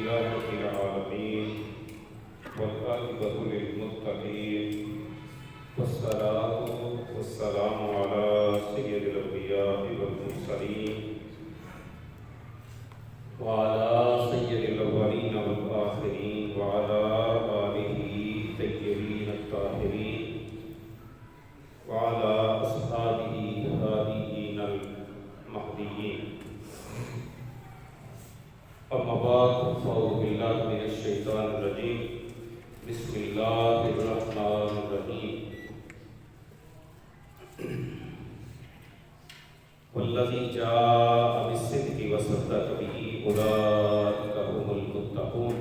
لله رب العالمين والعاقبة للمتقين والصلاة والسلام على سيد الأنبياء والمرسلين وعلى سيد الأولين والآخرين وعلى آله الطيبين الطاهرين وعلى أصحابه الهاديين المهديين. أما بعد فأعوذ بالله من الشيطان الرجيم. بسم الله الرحمن الرحيم. والذي جاء بالصدق وصدق به أولئك هم المتقون.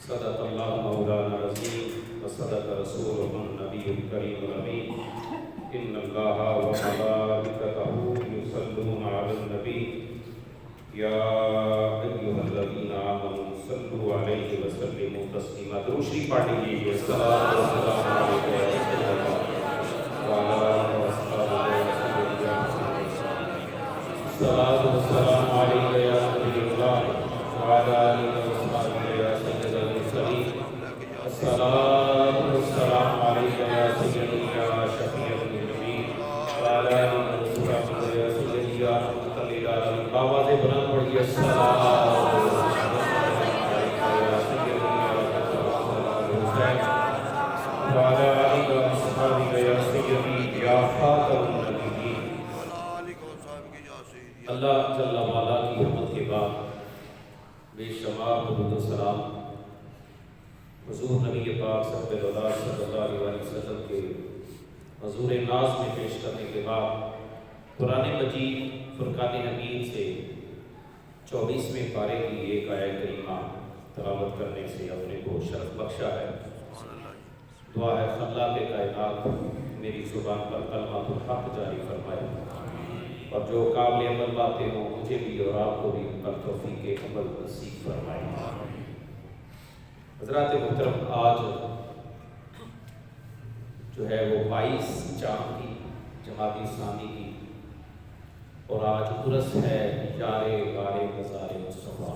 صدق الله مولانا العظيم وصدق رسوله النبي الكريم الأمين. إن الله وملائكته يصلون على النبي يا أيها الذين آمنوا صلوا عليه وسلموا تسليما. درود شریف پڑھ لیجیے. الصلاۃ والسلام علیک یا رسول اللہ وعلی آلہ وصحبہ وسلم. الصلاۃ والسلام علیک یا نبی اللہ وعلی آلہ وصحبہ یا سید المرسلین. الصلاۃ والسلام علیک یا سیدی یا شفیع المذنبین وعلی آلہ وصحبہ یا سیدی یا رحمۃ للعالمین. آواز بلند پڑھیے. الصلاۃ وعلى آلك وأصحابك يا سيدي يا خاتم النبيين. اللہ جل وعلا کی رحمت کے بعد بے شمار درود و سلام حضور نبی پاک صلی اللہ علیہ وسلم کے حضور ناز میں پیش کرنے کے بعد قرآن مجید فرقان حمید سے 24ویں پارے کی ایک آیت کریمہ تلاوت کرنے سے اپنے کو شرف بخشا ہے. دعا ہے خلاق کائنات میری زبان پر کلمات الحق جاری فرمائے اور جو قابل عمل باتیں ہوں مجھے بھی اور آپ کو بھی پر توفیق عمل نصیب فرمائے. حضرات محترم، آج جو ہے وہ 22 چاند کی جمادی ثانی کی اور آج عرس ہے یارے غارے مزار مصطفیٰ.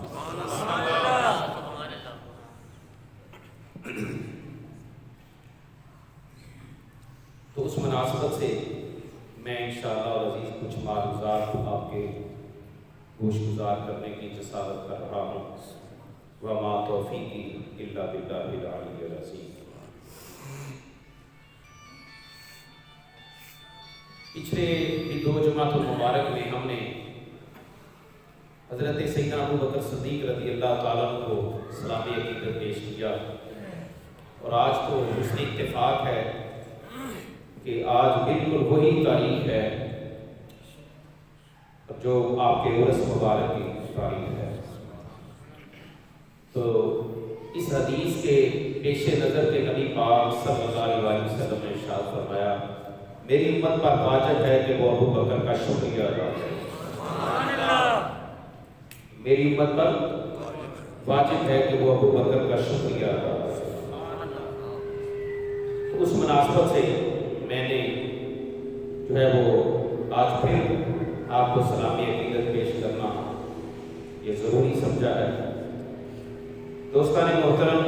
تو اس مناسبت سے میں انشاءاللہ العزیز کچھ معروضات آپ کے گوش گزار کرنے کی جسارت کر رہا ہوں. وما توفیقی الا باللہ العلی العظیم. پچھلے 2 جمعۃ المبارک میں ہم نے حضرت سیدنا ابوبکر صدیق رضی اللہ تعالیٰ عنہ کو اسلامی عقیدت پیش کیا اور آج تو حسن اتفاق ہے کہ آج بالکل وہی تاریخ ہے جو آپ کے عرس مبارک کی تاریخ ہے. تو اس حدیث کے پیش نظر کے نبی پاک صلی اللہ علیہ وسلم نے ارشاد فرمایا میری امت پر واجب ہے کہ وہ ابوبکر کا شکریہ ادا کرے. میری امت پر واجب ہے کہ وہ ابوبکر کا شکریہ ادا کرے. تو اس مناسبت سے میں نے جو ہے وہ آج پھر آپ کو سلامی عقیدت پیش کرنا یہ ضروری سمجھا ہے. دوستان محترم،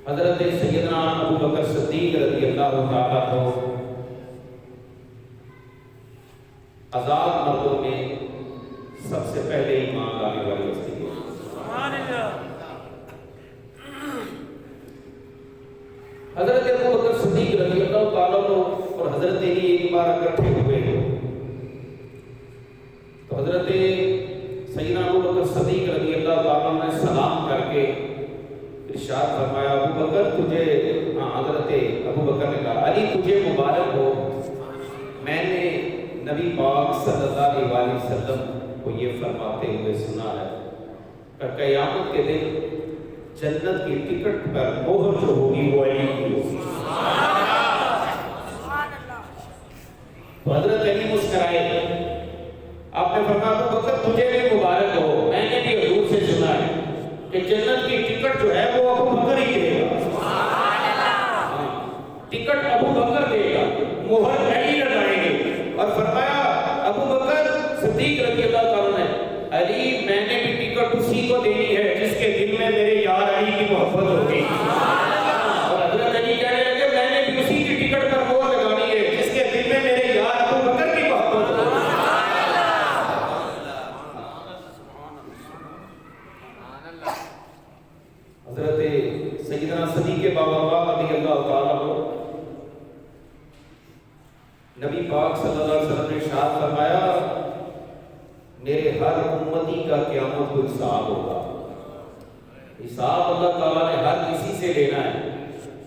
حضرت سیدنا ابوبکر صدیق رضی اللہ تعالیٰ کو آزاد مردوں میں سب سے پہلے ایمان لانے والی ہستی ہے. حضرت ابوبکر صدیق رضی اللہ تعالیٰ اور حضرت علی ایک بار اکٹھے ہوئے تو حضرت سیدنا ابوبکر صدیق رضی اللہ تعالیٰ نے سلام کر کے ارشاد فرمایا ابوبکر تجھے، حضرت ابوبکر نے کہا علی تجھے مبارک ہو، میں نے نبی پاک صلی اللہ علیہ وسلم کو یہ فرماتے ہوئے سنا ہے کہ قیامت کے دن جنت کی ٹکٹ پر مہر جو ہوگی وہ علی کی ہوگی. تو حضرت علی مسکرائے. آپ نے فرمایا ابوبکر تجھے بھی مبارک ہو، میں نے بھی حضور سے سنا ہے کہ جنت کی ٹکٹ جو ہے وہ ابوبکر ہی دے گا. ٹکٹ ابوبکر دے گا، مہر علی لگائیں گے. اور فرمایا ابوبکر صدیق رضی اللہ تعالیٰ نے علی میں نے بھی ٹکٹ اس اسی کو دینی ہے جس کے دل میں میرے یار علی کی محبت ہوگی. اور حضرت علی کہہ رہے ہیں کہ میں نے بھی اسی کی ٹکٹ پر مہر لگانی ہے جس کے دل میں میرے یار ابو بکر کی محبت ہوگی. حضرت سیدنا صدیق بابا رضی اللہ تعالیٰ عنہ نبی پاک صلی اللہ علیہ وسلم نے ارشاد فرمایا میرے ہر امتی کا قیامت کو حساب ہوگا. حساب اللہ تعالیٰ نے ہر کسی سے لینا ہے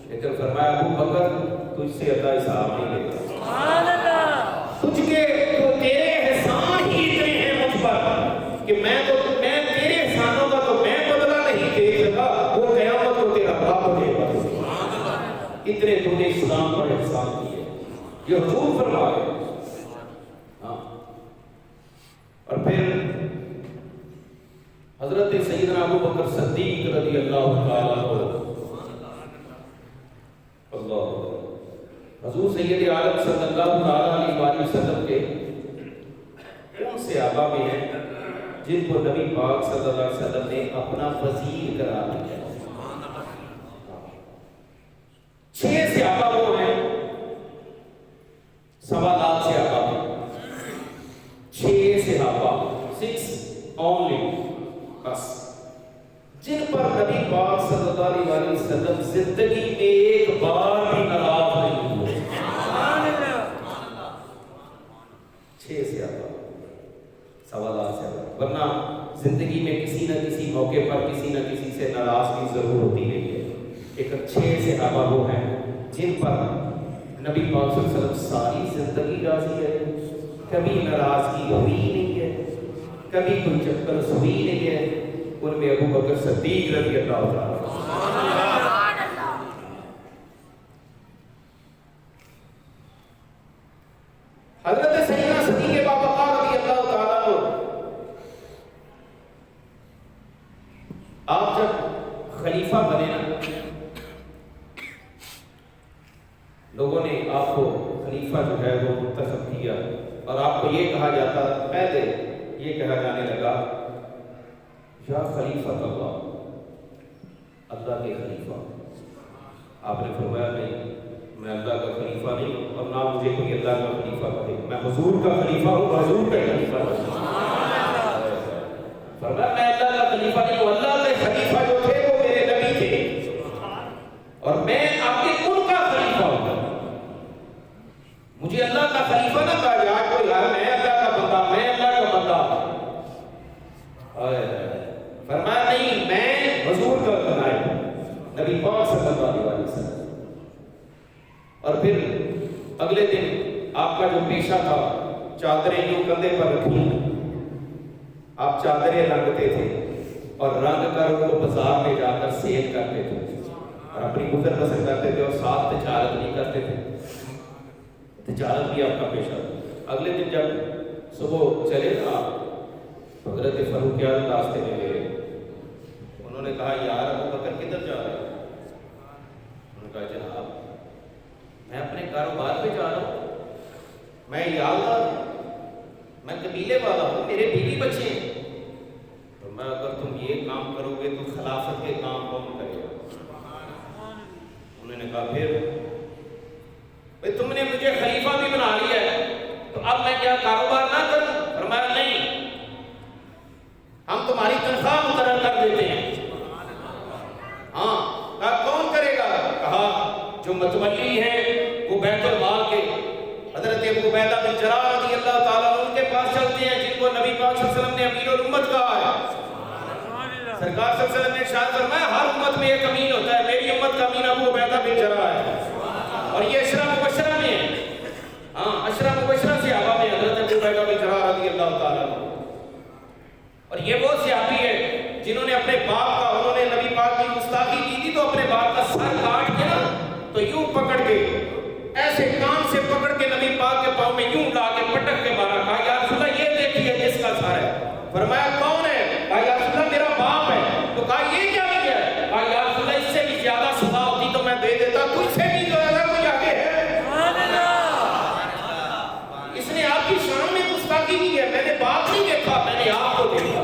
لیکن فرمایا ابو بکر تجھ سے اللہ حساب نہیں لے گا. تجھ کے تو تیرے احسان ہی اتنے ہیں مجھ پر کہ میں تیرے احسانوں کا تو میں بدلہ نہیں دے سکا, وہ قیامت کو تیرا باپ دے گا. اتنے تو نے اسلام پر احسان کیے یہ حضور فرمائے. ہاں اور پھر حضرت سیدنا ابو بکر صدیق رضی اللہ تعالیٰ عنہ حضور سید عالم صلی اللہ علیہ وآلہ وسلم کے ان صحابہ میں ہیں جن کو نبی پاک صلی اللہ علیہ وسلم نے اپنا وزیر قرار دیا. 6 صحابہ وہ ہیں, 1.25 لاکھ صحابہ میں 6 صحابہ 6 only بس جن پر نبی پاک صلی اللہ علیہ وسلم زندگی میں ایک بار بھی ناراض نہیں ہوئے. 6 صحابہ 1.25 لاکھ صحابہ, ورنہ زندگی میں کسی نہ کسی موقع پر کسی نہ کسی سے ناراضگی ضرور ہوتی رہی ہے. ایک 6 صحابہ وہ ہیں جن پر نبی پاک صلی اللہ علیہ وسلم ساری زندگی راضی ہے, کبھی ناراضگی ہوئی نہیں ہے, کبھی کوئی چکر ہوئی نہیں ہے. ان میں ابو بکر صدیق رضی اللہ تعالیٰ حضرت سیدنا صدیق بابا رضی اللہ تعالیٰ عنہ آپ جب خلیفہ بنے نا, لوگوں نے آپ کو خلیفہ جو ہے وہ منتخب کیا اور آپ کو یہ کہا جاتا, پہلے یہ کہا جانے لگا یا خلیفہ اللہ, اللہ کے خلیفہ. آپ نے فرمایا نہیں, میں اللہ کا خلیفہ نہیں ہوں اور نہ مجھے کوئی اللہ کا خلیفہ کہے, میں حضور کا خلیفہ ہوں, حضور کا خلیفہ ہوں. فرمایا میں اللہ کا خلیفہ نہیں ہوں, اللہ کے خلیفہ جو تھے وہ میرے نبی تھے اور میں آپ کے ان کا خلیفہ ہوں. مجھے اللہ کا خلیفہ نہ کہا جائے کوئی, میں اللہ کا بندہ, میں اللہ کا بندہ. فرمایا نہیں, میں حضور کا نائب نبی پاک صلی اللہ علیہ وسلم. اور پھر اگلے دن آپ کا جو پیشہ تھا, چادریں یوں کندھے پر رکھی, آپ چادریں رنگتے تھے اور رنگ کر ان کو بازار میں جا کر سیل کرتے تھے اور اپنی گزر بسر کرتے تھے اور ساتھ تجارت نہیں کرتے تھے. تجارت بھی آپ کا پیشہ تھا. اگلے دن جب صبح چلے نا, حضرت فاروق اعظم راستے میں گئے, انہوں نے کہا یار ابو بکر کدھر جا رہے ہیں؟ انہوں نے کہا جناب میں اپنے کاروبار پہ جا رہا ہوں, میں یادگار ہوں, میں قبیلے والا ہوں, میرے بیوی بچے ہیں. تو میں اگر تم یہ کام کرو گے تو خلافت کے کام کون کرے گا؟ انہوں نے کہا پھر بھئی تم نے مجھے خلیفہ بھی بنا لیا ہے تو اب میں کیا کاروبار نہ کروں؟ فرمایا نہیں, ہم تمہاری تنخواہ مقرر کر دیتے ہیں. ہاں, کہا کون کرے گا؟ کہا جو متولی ہیں وہ بیت المال کے حضرت ابو عبیدہ بن جراح رضی اللہ تعالیٰ عنہ کے پاس چلتے ہیں, جن کو نبی پاک صلی اللہ علیہ وسلم نے امیر الامت کہا ہے. سرکار صلی اللہ علیہ وسلم نے ارشاد فرمایا ہر امت میں ایک امین ہوتا ہے, میری امت کا امین ابو عبیدہ بن جراح ہے. اور یہ عشرہ مبشرہ میں ہے. ہاں, عشرہ مبشرہ صحابہ میں حضرت ابو عبیدہ بن جراح رضی اللہ تعالیٰ عنہ. اور یہ وہ صحابی ہے جنہوں نے اپنے باپ کا, انہوں نے نبی پاک کی گستاخی کی تھی تو اپنے باپ کا سر کاٹ کے نا تو یوں پکڑ کے ایسے کان سے پکڑ کے نبی پاک کے پاؤں میں یوں لا کے پٹک کے مارا. کہا یا رسول اللہ یہ دیکھیے جس کا سر ہے. فرمایا کون ہے؟ کہا یا رسول اللہ میرا باپ ہے. تو کہا یہ کیا کیا ہے؟ کہا یا رسول اللہ اس سے بھی زیادہ سزا ہوتی تو میں دے دیتا, کچھ سے بھی زیادہ کوئی آگے ہے. اس نے آپ کی شان میں گستاخی کی ہے, میں نے باپ نہیں دیکھا, میں نے آپ کو دیکھا.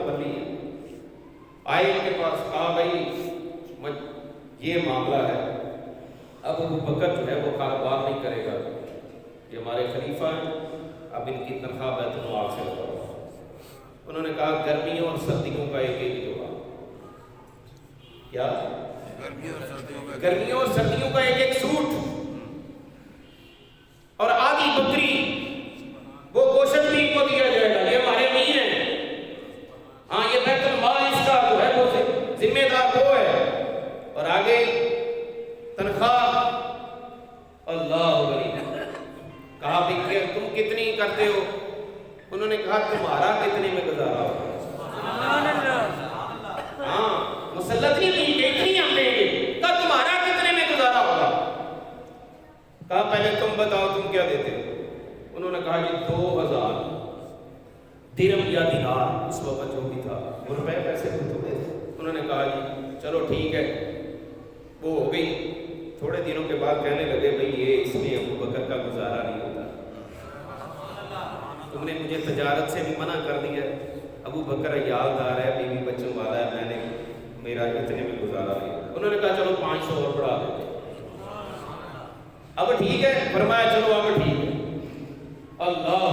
متولی ہے، آئے ان کے پاس، کہا بھائی یہ معاملہ ہے، اب ابو بکر جو ہے وہ کاروبار نہیں کرے گا، یہ ہمارے خلیفہ ہیں، اب ان کی تنخواہ بیت المال سے لگاؤ۔ انہوں نے کہا گرمیوں اور سردیوں کا ایک ایک جوڑا، کیا گرمیوں اور سردیوں کا ایک ایک سوٹ، اور آدھی بکری وہ گوشت بھی ان کو دیا جائے گا، یہ ہمارے امیر ہیں، ہاں یہ بیت المال اس کا جو ہے وہ ذمہ دار وہ ہے، اور آگے تنخواہ اللہ ولی۔ کہا بھی تم کتنی کرتے ہو؟ انہوں نے کہا تمہارا کتنے میں گزارا ہوگا؟ ہاں مسلط نہیں بھی اتنی ہم دیں گے، کہا تمہارا کتنے میں گزارا ہوگا؟ کہا پہلے تم بتاؤ تم کیا دیتے ہو؟ انہوں نے کہا جی 2000 درہم یا دینار، اس وقت جو بھی تھا وہ روپے پیسے ہوتے تھے۔ انہوں نے کہا جی چلو ٹھیک ہے، وہ ہو گئی۔ تھوڑے دنوں کے بعد کہنے لگے بھئی یہ اس میں ابو بکر کا گزارا نہیں ہوتا، تم نے مجھے تجارت سے بھی منع کر دیا، ابو بکر عیالدار ہے، بیوی بچوں والا ہے، میں نے میرا اتنے میں گزارا نہیں۔ انہوں نے کہا چلو 500 اور بڑھا دیتے، اب ٹھیک ہے، فرمایا چلو اب ٹھیک ہے۔ اللہ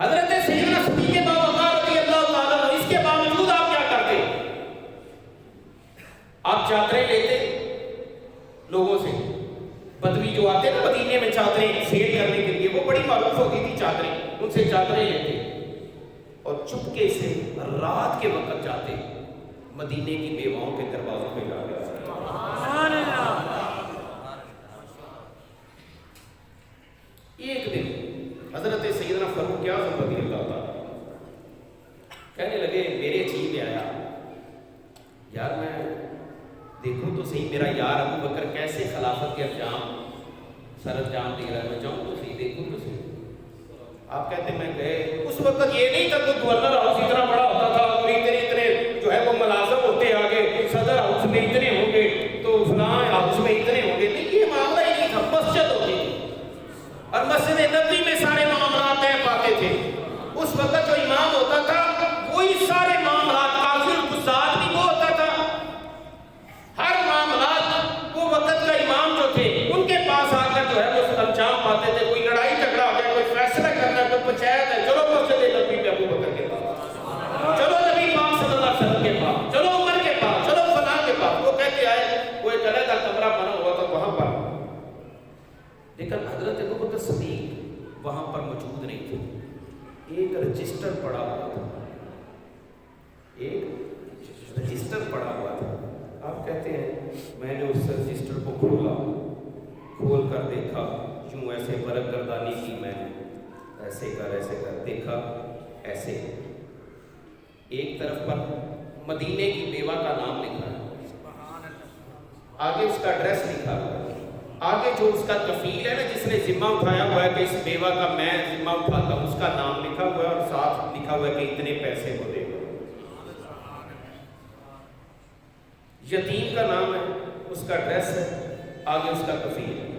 حضرت سیدنا صدیق باوقار رضی اللہ تعالیٰ عنہ، اس کے باوجود آپ کیا کرتے؟ آپ چادریں لیتے لوگوں سے، بدوی جو آتے نا مدینے میں چادریں سیل کرنے کے لیے، وہ بڑی معروف ہوتی تھی چادریں، ان سے چادریں لیتے اور چپکے سے رات کے وقت جاتے مدینے کی بیواؤں کے دروازوں پہ جا کے۔ ایک دن حضرت سیدنا فاروق اعظم رضی اللہ تعالیٰ کہنے لگے، میرے جی میں آیا یار میں دیکھوں تو صحیح میرا یار ابو بکر کیسے خلافت کے انجام سر انجام دے رہا ہے، میں جاؤں تو صحیح، دیکھوں تو صحیح۔ آپ کہتے ہیں میں گئے، اس وقت یہ نہیں تھا کہ گورنر ہاؤس اتنا بڑا ہوتا تھا اور اتنے جو ہے وہ ملازم ہوتے آگے، صدر ہاؤس میں اتنے ہوں گے تو فلاں ہاؤس میں اتنے ہوں گے، نہیں یہ معاملہ ہی نہیں تھا، مسجد ہوتی تھی اور مسجد نبوی میں سارے معاملات طے پاتے تھے۔ اس وقت جو امام ہوتا تھا وہی سارے معاملات، قاضی القضات بھی وہ ہوتا تھا، ہر معاملات وہ وقت کا امام جو تھے ان کے پاس آ کر جو ہے وہ انجام پاتے تھے۔ کوئی لڑائی جھگڑا ہو گیا، کوئی فیصلہ کرنا ہے، کوئی پنچایت ہے، چلو مسجد نبوی پہ ابو بکر کے پاس، چلو نبی پاک صلی اللہ علیہ وسلم کے پاس، چلو عمر کے پاس، چلو فلاں کے پاس۔ وہ کہتے آئے، وہ ایک علیحدہ کمرہ بنا ہوا تھا وہاں پر، لیکن حضرت ابو بکر صدیق وہاں پر موجود نہیں تھے۔ ایک رجسٹر پڑا ہوا تھا، ایک رجسٹر پڑا ہوا تھا۔ آپ کہتے ہیں میں نے اس رجسٹر کو کھولا، کھول کر دیکھا، یوں ایسے برق گردانی کی، میں نے ایسے کر دیکھا، ایسے ایک طرف پر مدینے کی بیوہ کا نام لکھا ہے، آگے اس کا ایڈریس لکھا ہے، آگے جو اس کا کفیل ہے نا جس نے ذمہ اٹھایا ہوا ہے کہ اس بیوہ کا میں ذمہ اٹھاتا ہوں، اس کا نام لکھا ہوا ہے اور ساتھ لکھا ہوا ہے کہ اتنے پیسے کو دے گا۔ یتیم کا نام ہے، اس کا ایڈریس ہے، آگے اس کا کفیل ہے۔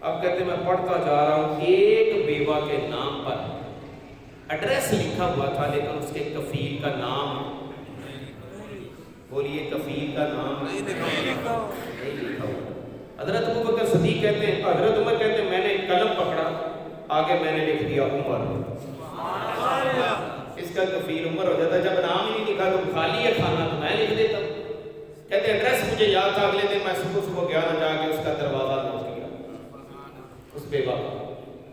اب کہتے ہیں میں پڑھتا جا رہا ہوں، ایک بیوہ کے نام پر ایڈریس لکھا ہوا تھا لیکن اس کے کفیل کا نام، بولیے کفیل کا نام نہیں لکھا ہوا۔ حضرت ابو بکر صدیق کہتے ہیں، حضرت عمر کہتے ہیں میں نے قلم پکڑا، آگے میں نے لکھ دیا عمر، اس کا کفیل عمر ہو جاتا۔ جب نام ہی نہیں لکھا تو خالی ہے کھانا تو میں لکھ دیتا۔ کہتے ہیں ایڈریس مجھے یاد تھا، اگلے دن میں صبح گیا نہ جا کے اس کا دروازہ نوٹ کیا، اس بیوہ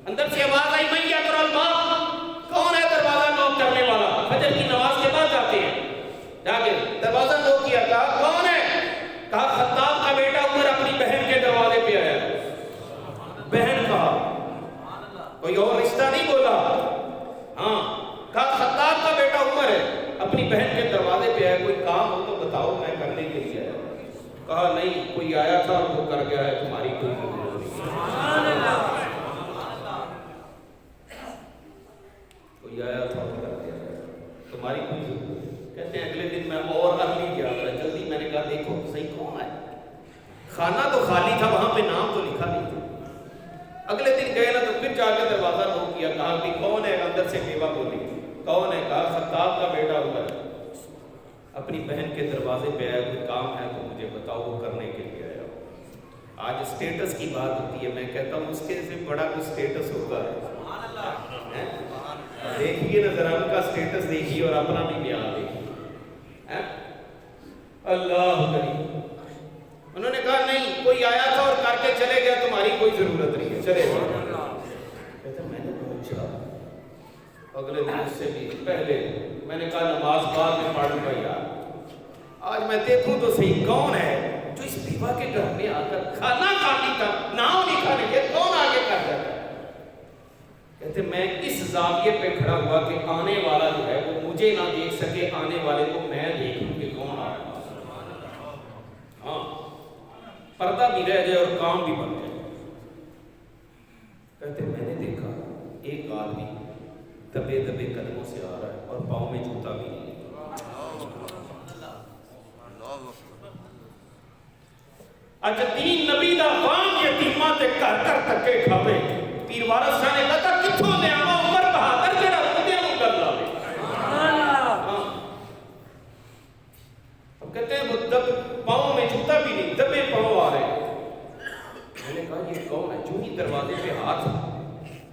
اندر سے آواز آئی میں یاتر الباب، کون ہے دروازہ نوٹ کرنے والا؟ فجر کی نماز کے بعد آتے ہیں، جا کے دروازہ نوٹ کیا، کہا کون ہے؟ کہا خطاب کا بیٹا عمر اپنی بہن کے دروازے پہ آیا۔ بہن کہا، کوئی اور رشتہ نہیں بولا، ہاں کہا خطاب کا بیٹا عمر ہے، اپنی بہن کے دروازے پہ آیا، کوئی کام ہو تو بتاؤ میں کرنے کے لیے آیا۔ کہا نہیں، کوئی آیا تھا اور وہ کر گیا ہے، تمہاری کوئی ضرورت نہیں۔ کوئی آیا تھا اور کر گیا ہے، تمہاری کوئی ضرورت نہیں۔ کہتے ہیں اگلے دن میں اور ارلی گیا، جلدی میں نے کہا دیکھو صحیح کون ہے، کھانا تو خالی تھا، وہاں پہ نام تو لکھا نہیں تھا۔ اگلے دن گئے نا تو پھر جا کے دروازہ نوٹ کیا، کہا کہ کون ہے؟ اندر سے بیوہ بولی کون ہے؟ کہا خطاب کا بیٹا عمر اپنی بہن کے دروازے پہ آیا، کوئی کام ہے تو مجھے بتاؤ، وہ کرنے کے لیے آیا۔ آج اسٹیٹس کی بات ہوتی ہے، میں کہتا ہوں اس کے سے بڑا کوئی اسٹیٹس ہوتا ہے؟ دیکھیے نا ذرا ان کا اسٹیٹس دیکھیے اور اپنا بھی بیان دیکھیے۔ اللہ کریم، انہوں نے کہا نہیں، کوئی آیا تھا اور کر کے چلے گیا، تمہاری کوئی ضرورت نہیں ہے، چلے گئے۔ کہتے میں نے پوچھا اگلے دن اس سے بھی پہلے، میں نے کہا نماز بعد میں پڑھوں گا یار، آج میں دیکھوں تو صحیح کون ہے جو اس بیوہ کے گھر میں آ کر کھانا کھاتی تھا، نام نہیں کھانے، یہ کون آگے کر جاتا ہے؟ کہتے میں اس زاویے پہ کھڑا ہوا کہ آنے والا جو ہے وہ مجھے نہ دیکھ سکے، آنے والے کو میں دیکھوں کہ کون آ رہا ہے۔ ہاں، پردہ بھی رہ جائے اور کام بھی بن جائے۔ کہتے میں نے دیکھا ایک آدمی دبے دبے قدموں سے آ رہا ہے اور پاؤں میں جوتا بھی نہیں۔ اچھا دین نبی دا وام یتیماں تے گھر گھر تکے کھاوے، پیر وارث شاہ نے کہا تھا کتھوں لے آواں عمر بہادر جڑا روندیاں نوں گل لاوے۔ اب کہتے ہیں وہ پاؤں میں جوتا بھی نہیں، دبے پاؤں آ رہے ہیں۔ میں نے کہا یہ کون ہے؟ جو ہی دروازے پہ ہاتھ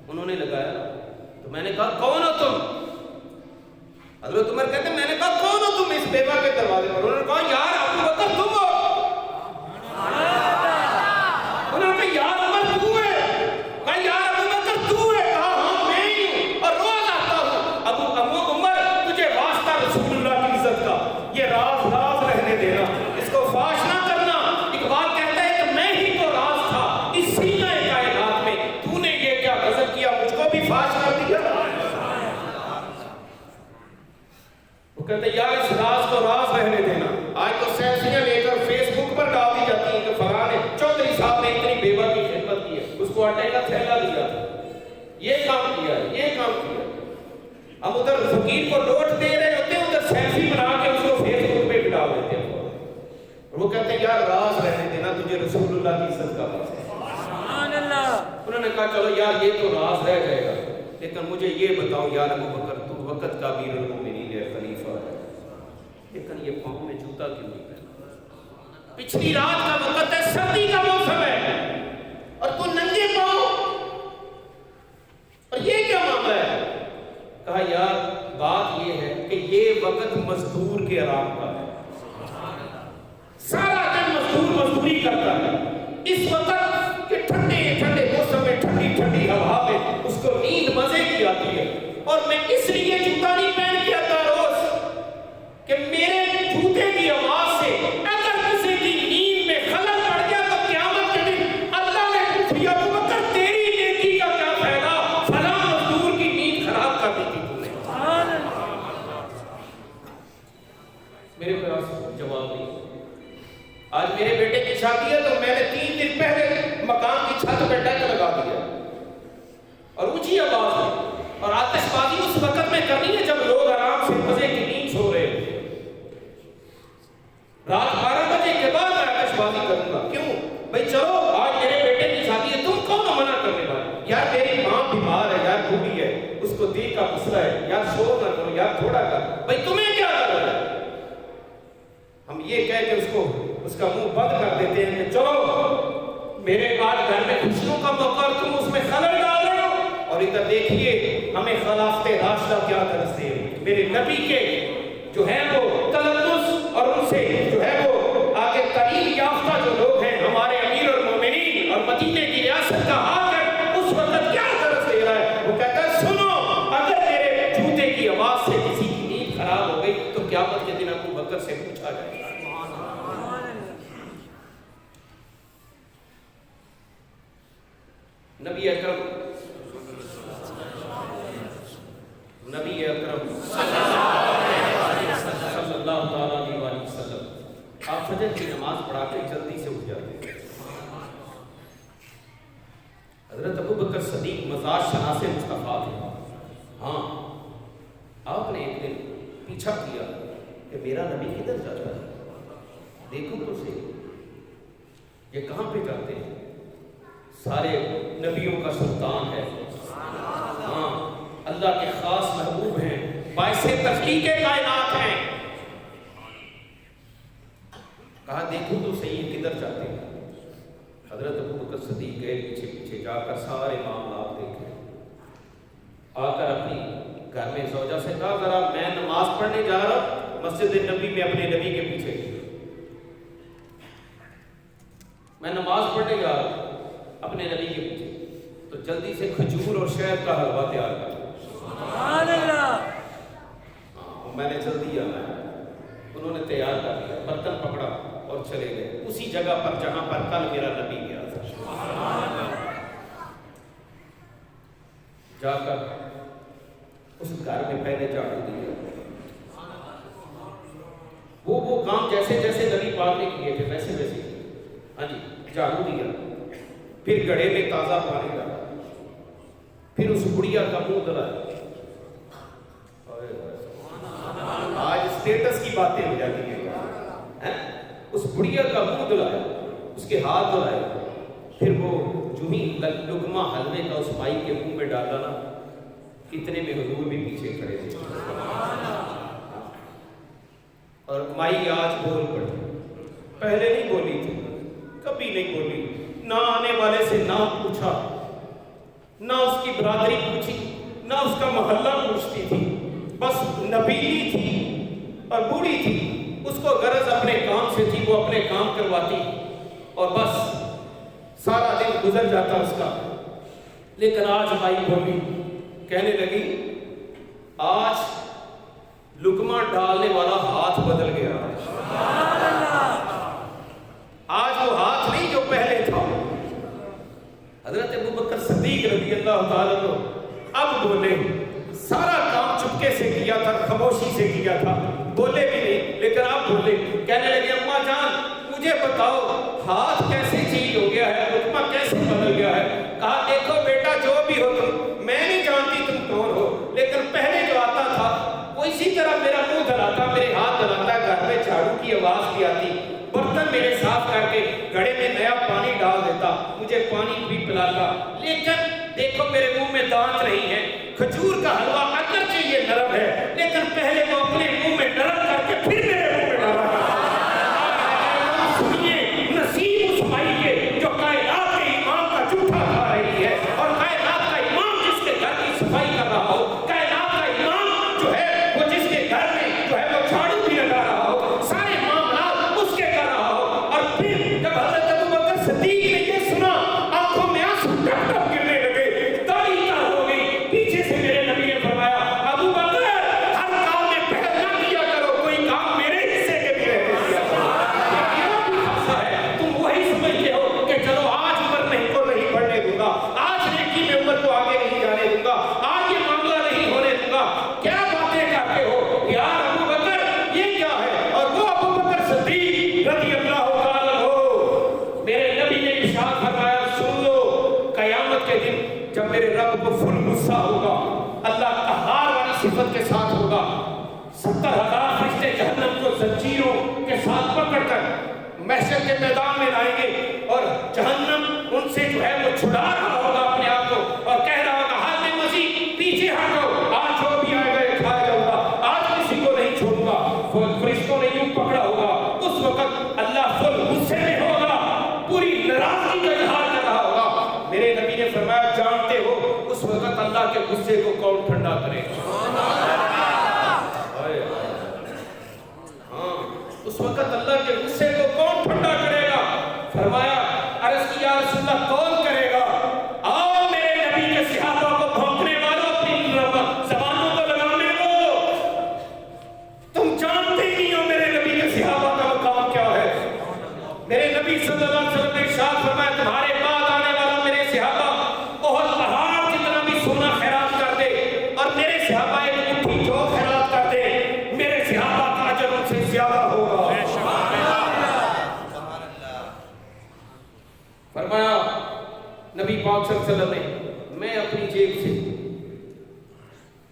انہوں نے لگایا تو میں نے کہا کون ہو تم؟ حضرت عمر کہتے ہیں میں نے کہا کون ہو تم اس بیوہ کے دروازے پر؟ انہوں نے کہا یار ابو بکر تم ہو۔ انہوں نے کہا یار عمر تو ہے؟ کہا یار ابو بکر تو ہے؟ کہا ہاں میں ہی ہوں اور روز آتا ہوں۔ ابو عمر تجھے واسطہ رسول اللہ کی عزت کا، یہ راز راز رہنے دینا، اس کو فاش نہ کرنا۔ اقبال کہتا ہے کہ میں ہی تو راز تھا اس سینہ کائنات میں، تو نے یہ کیا غضب کیا، مجھ کو بھی فاش کر دیا۔ وہ کہتے ہیں یار اس راز کو راز رہنے دینا۔ آج تو سیلفیاں لے کر فیس بک پر ڈال دی جاتی ہیں کہ فلاں چودھری صاحب نے اتنی بیوہ کی خدمت کی ہے، اس کو آٹے کا تھیلا دیا، یہ کام کیا ہے، یہ کام کیا ہے۔ ہم ادھر فقیر کو نوٹ دے رہے ہوتے ہیں، ادھر سیلفی بنا کے اس کو فیس بک پہ ڈال دیتے ہیں۔ اور وہ کہتے ہیں یار راز رہنے دینا، تجھے رسول اللہ کی عزت کا پاس ہے۔ انہوں نے کہا چلو یار یہ تو راز رہ جائے گا، لیکن مجھے یہ بتاؤ یار ابو بکر تو وقت کا امیر المومنین ہے، خلیفہ ہے، لیکن یہ پاؤں میں جوتا کیوں نہیں پہنا؟ پچھلی رات کا وقت ہے، سردی کا موسم ہے اور تو ننگے پاؤں، اور یہ کیا معاملہ ہے؟ کہا یار بات یہ ہے کہ یہ وقت مزدور کے آرام کا ہے، سارا دن مزدور مزدوری کرتا ہے، اس وقت کہ ٹھنڈے ٹھنڈے موسم میں ٹھنڈی ٹھنڈی ہوا میں اس کو نیند مزے کی آتی ہے، اور میں اس لیے جوتا نہیں پہن کے آتا روز کہ میرے جوتے کی آواز سے اگر کسی کی نیند میں خلل پڑ گیا تو قیامت کے دن اللہ نے پوچھ لیا ابو بکر تیری نیکی کا کیا فائدہ، فلاں مزدور کی نیند خراب کر دی تھی تم نے۔ میرے پاس جواب نہیں۔ آج میرے بیٹے کی شادی ہے تو میں نے 3 دن پہلے مکان کی چھت پہ ڈیک لگا دیا اور اونچی آواز ہے، اور آتش بازی اس وقت میں کرنی ہے جب لوگ آرام سے مزے کی نیند سو رہے ہیں۔ رات 12 بجے کے بعد میں آتش بازی کروں گا، کیوں بھائی؟ چلو آج میرے بیٹے کی شادی ہے، تم کون منع کرنے والے؟ یار میری ماں بیمار ہے، یار بوڑھی ہے، اس کو دل کا مسئلہ ہے، یار شور نہ کرو، یار تھوڑا کر، بھائی تمہیں کیا ڈر ہے؟ ہم یہ کہہ کے اس کا منہ بند کر دیتے ہیں کہ چلو میرے آج گھر میں خوشیوں کا موقع اور تم اس میں خلل ڈال رہے ہو، اور ادھر دیکھیے ہمیں خلافت راشدہ کیا درس دے رہے ہیں۔ میرے نبی کے جو ہیں وہ تلمس اور ان سے جو ہے وہ آگے تعلیم یافتہ جو لوگ ہیں، ہمارے امیر المومنین اور مدینے کی ریاست کا حاکم اس وقت کیا درس دے رہا ہے؟ وہ کہتا ہے سنو اگر میرے جوتے کی آواز سے کسی کی نیند خراب ہو گئی تو قیامت کے دن ابو بکر سے پوچھا جائے گا۔ نبی اکرم صلی اللہ تعالیٰ علیہ وسلم آپ فجر کی نماز پڑھا کے جلدی سے اٹھ جاتے ہیں۔ حضرت ابو بکر صدیق مزاج شناس مصطفیٰ تھے۔ ہاں آپ نے ایک دن پیچھا کیا کہ میرا نبی کدھر جاتا ہے، دیکھو تو صحیح یہ کہاں پہ جاتے ہیں؟ سارے نبیوں کا سلطان ہے، ہاں اللہ کے خاص محبوب ہیں، باعث تخلیق کائنات ہیں. کہا دیکھو تو صحیح کدھر جاتے ہیں. حضرت ابوبکر صدیق گئے پیچھے پیچھے جا کر سارے معاملات دیکھے. آ کر اپنی گھر میں زوجہ سے کہا ذرا میں نماز پڑھنے جا رہا مسجد نبی میں اپنے نبی کے پیچھے, میں نماز پڑھنے جا رہا اپنے نبی کے پیچھے, تو جلدی سے کھجور اور شہد کا حلوہ تیار کر. سبحان اللہ. میں نے جلدی آنا ہے. انہوں نے تیار کر لیا, برتن پکڑا اور چلے گئے اسی جگہ پر جہاں پر کل میرا نبی گیا تھا. جا کر اس گھر میں پہلے جھاڑو دیا. وہ کام جیسے جیسے نبی پاک نے کیے تھے ویسے ویسے. ہاں جی, جھاڑو دیا, پھر گڑھے میں تازہ پانی ڈالا, پھر اس بڑھیا کا منہ دھلایا. آج اسٹیٹس کی باتیں ہو جاتی ہیں. اس بڑھیا کا منہ دھلایا, اس کے ہاتھ دھلائے, پھر وہ جو ہی لقمہ حلوے کا اس مائی کے منہ میں ڈالا نا, اتنے میں حضور بھی پیچھے کھڑے تھے. اور مائی آج بول پڑی, پہلے نہیں بولی تھی, کبھی نہیں بولی. نہ آنے والے سے نہ پوچھا, نہ اس کی برادری پوچھی, نہ اس کا محلہ پوچھتی تھی. بس نبی تھی اور بوڑھی تھی, اس کو غرض اپنے کام سے تھی, وہ اپنے کام کرواتی اور بس سارا دن گزر جاتا اس کا. لیکن آج مائی بولی, کہنے لگی آج لقمہ ڈالنے والا ہاتھ بدل گیا. آج وہ ہاتھ نہیں جو پہلے تھا. حضرت ابوبکر صدیق رضی اللہ تعالیٰ عنہ اب بولے. سارا کام چپکے سے کیا تھا, خاموشی سے کیا تھا, بولے بھی نہیں, لیکن اب بولے. کہنے لگے اماں جان مجھے بتاؤ ہاتھ کیسے چینج ہو گیا ہے, لقمہ کیسے بدل گیا ہے. کہا دیکھو بیٹا جو بھی ہو تم, میں نہیں جانتی تم کون ہو, لیکن پہلے جو آتا تھا وہ اسی طرح میرا منہ دھلاتا, میرے ہاتھ دھلاتا, گھر میں جھاڑو کی آواز بھی آتی, برتن میرے صاف کر کے گھڑے میں نیا پانی ڈال دیتا, مجھے پانی بھی پلاتا. لیکن دیکھو میرے منہ میں دانت نہیں ہے. کھجور کا حلوہ اگرچہ یہ نرم ہے, لیکن پہلے وہ اپنے منہ میں نرم کر کے پھر میرے منہ میں ڈالا. سنیے نصیب اس مائی کے جو کائنات کے امام کا جھوٹا کھا رہی ہے, اور کائنات کا امام جس کے گھر کی صفائی کر رہا ہو, کائنات کا امام جو ہے وہ جس کے گھر میں جو ہے وہ جھاڑو بھی لگا رہا ہو, سارے معاملات اس کے کر رہا ہو. اور پھر جب حضرت ابوبکر صدیق نے یہ سنا, آنکھوں میں آنسو ٹپ ٹپ گرنے لگے, داڑھی تار ہو گئی. پیچھے سے میرے نبی نے فرمایا ابوبکر ہر کام میں پہل نہ کیا کرو, کوئی کام میرے حصے کے بھی رہنے دیا کرو. تم وہی سمجھتے ہو کہ چلو آج عمر نہیں کو نہیں بڑھنے دوں گا, آج نیکی میں عمر کو آگے نہیں جانے دوں گا, آج یہ معاملہ نہیں ہونے دوں گا. کیا باتیں کرتے ہو یار ابوبکر, یہ کیا ہے. اور وہ ابوبکر صدیق رضی اللہ تعالیٰ عنہ, میرے نبی نے ارشاد فرمایا سن لو, قیامت کے دن جب میرے رب کو فل غصہ ہوگا, اللہ قہار والی صفت کے ساتھ ہوگا, 70,000 فرشتے جہنم کو زنجیروں کے ساتھ پکڑ کر محشر کے میدان میں لائیں گے, اور جہنم ان سے جو ہے وہ چھڑا رہا ہوگا اپنے آپ کو, اور کہہ رہا ہوگا حال میں مزید پیچھے ہٹو, آج جو بھی آئے گا کھایا جاؤں گا, آج کسی کو نہیں چھوڑوں گا. فرشتوں نے یوں پکڑا ہوگا, اس وقت اللہ فل غصے میں ہوگا, پوری ناراضگی کا اظہار کر رہا ہوگا. میرے نبی نے فرمایا جانتے ہو اس وقت اللہ کے غصے کو کون ٹھنڈا کرے گا. ہاں, اس وقت اللہ کے غصے کو کون ٹھنڈا کرے گا. فرمایا عرض کی یا رسول اللہ کون کرے گا. آؤ میرے نبی کے صحابہ کو بھونکنے والوں, اپنی زبانوں کو لگانے دو. تم جانتے ہی نہیں ہو میرے نبی کے صحابہ کا مقام کیا ہے. میرے نبی صلی اللہ علیہ وسلم نے ارشاد فرمایا تمہارے بعد آنے والا میرے صحابہ بہت پہاڑ جتنا بھی سونا خیرات کر دے, اور میرے صحابہ ایک مٹھی جو خیرات کر دے, میرے صحابہ کا اجر ان سے زیادہ ہوگا. فرمایا نبی پاک صلی اللہ علیہ وسلم نے, میں اپنی جیب سے,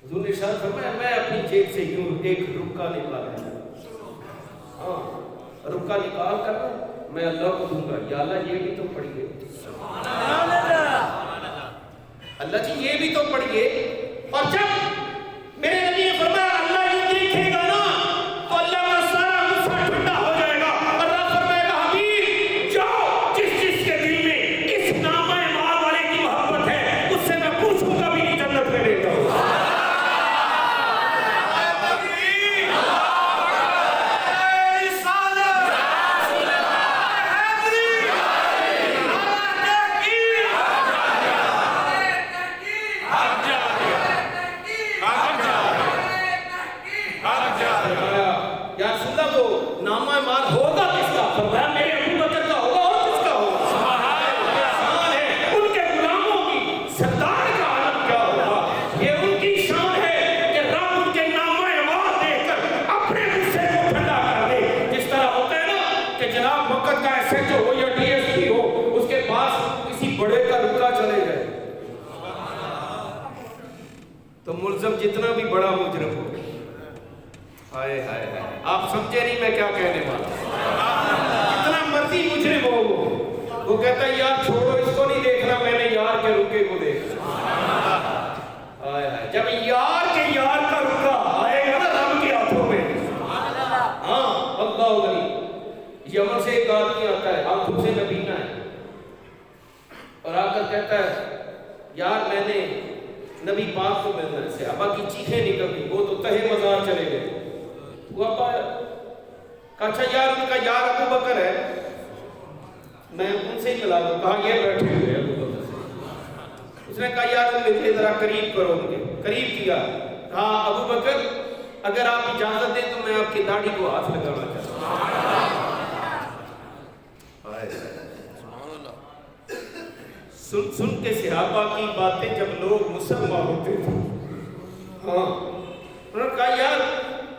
حضور نے ارشاد فرمایا میں اپنی جیب سے یوں ایک رکا نکالا, ہاں رکا نکال کر میں اللہ کو دوں گا, یا اللہ یہ بھی تو پڑھیے, اللہ جی یہ بھی تو پڑھیے. اور جب میرے نبی نے فرمایا ایس ایچ او ہو یا ڈی ایس پی ہو، اس کے پاس کسی بڑے کا رکا چلے جائے تو ملزم جتنا بھی بڑا مجرم ہو، ہائے ہائے ہائے، آپ سمجھے نہیں میں کیا کہنے والا، جتنا مرضی مجرم ہو وہ کہتا ہے یار چھوڑو اس کو نہیں دیکھنا، میں نے یار کے رکے کو دیکھنا۔ ہائے ہائے، جب یار کے یار کا رکا آئے گا نا رب کے ہاتھوں میں، ہاں اللہ غنی، یمن سے ایک آدمی آتا ہے، آنکھوں سے نبینا ہے، اور آ کر کہتا ہے یار میں نے نبی پاک کو ملنا ہے، صحابہ کی چیخیں نکل گئی، وہ تو تہے مزار چلے گئے، وہ ابا کہا اچھا یار ان کا یار ابو بکر ہے، میں ان سے ہی ملا دوں، کہا یہ بیٹھے ہوئے ابو بکر سے، اس نے کہا یار مجھے ذرا قریب کرو، ان کے قریب کیا، کہا ابو بکر اگر آپ اجازت دیں تو میں آپ کی داڑھی کو ہاتھ لگانا چاہتا ہوں۔ سن کے صحابہ کی باتیں جب لوگ مسلمان ہوتے تھے، ہاں انہوں نے کہا یار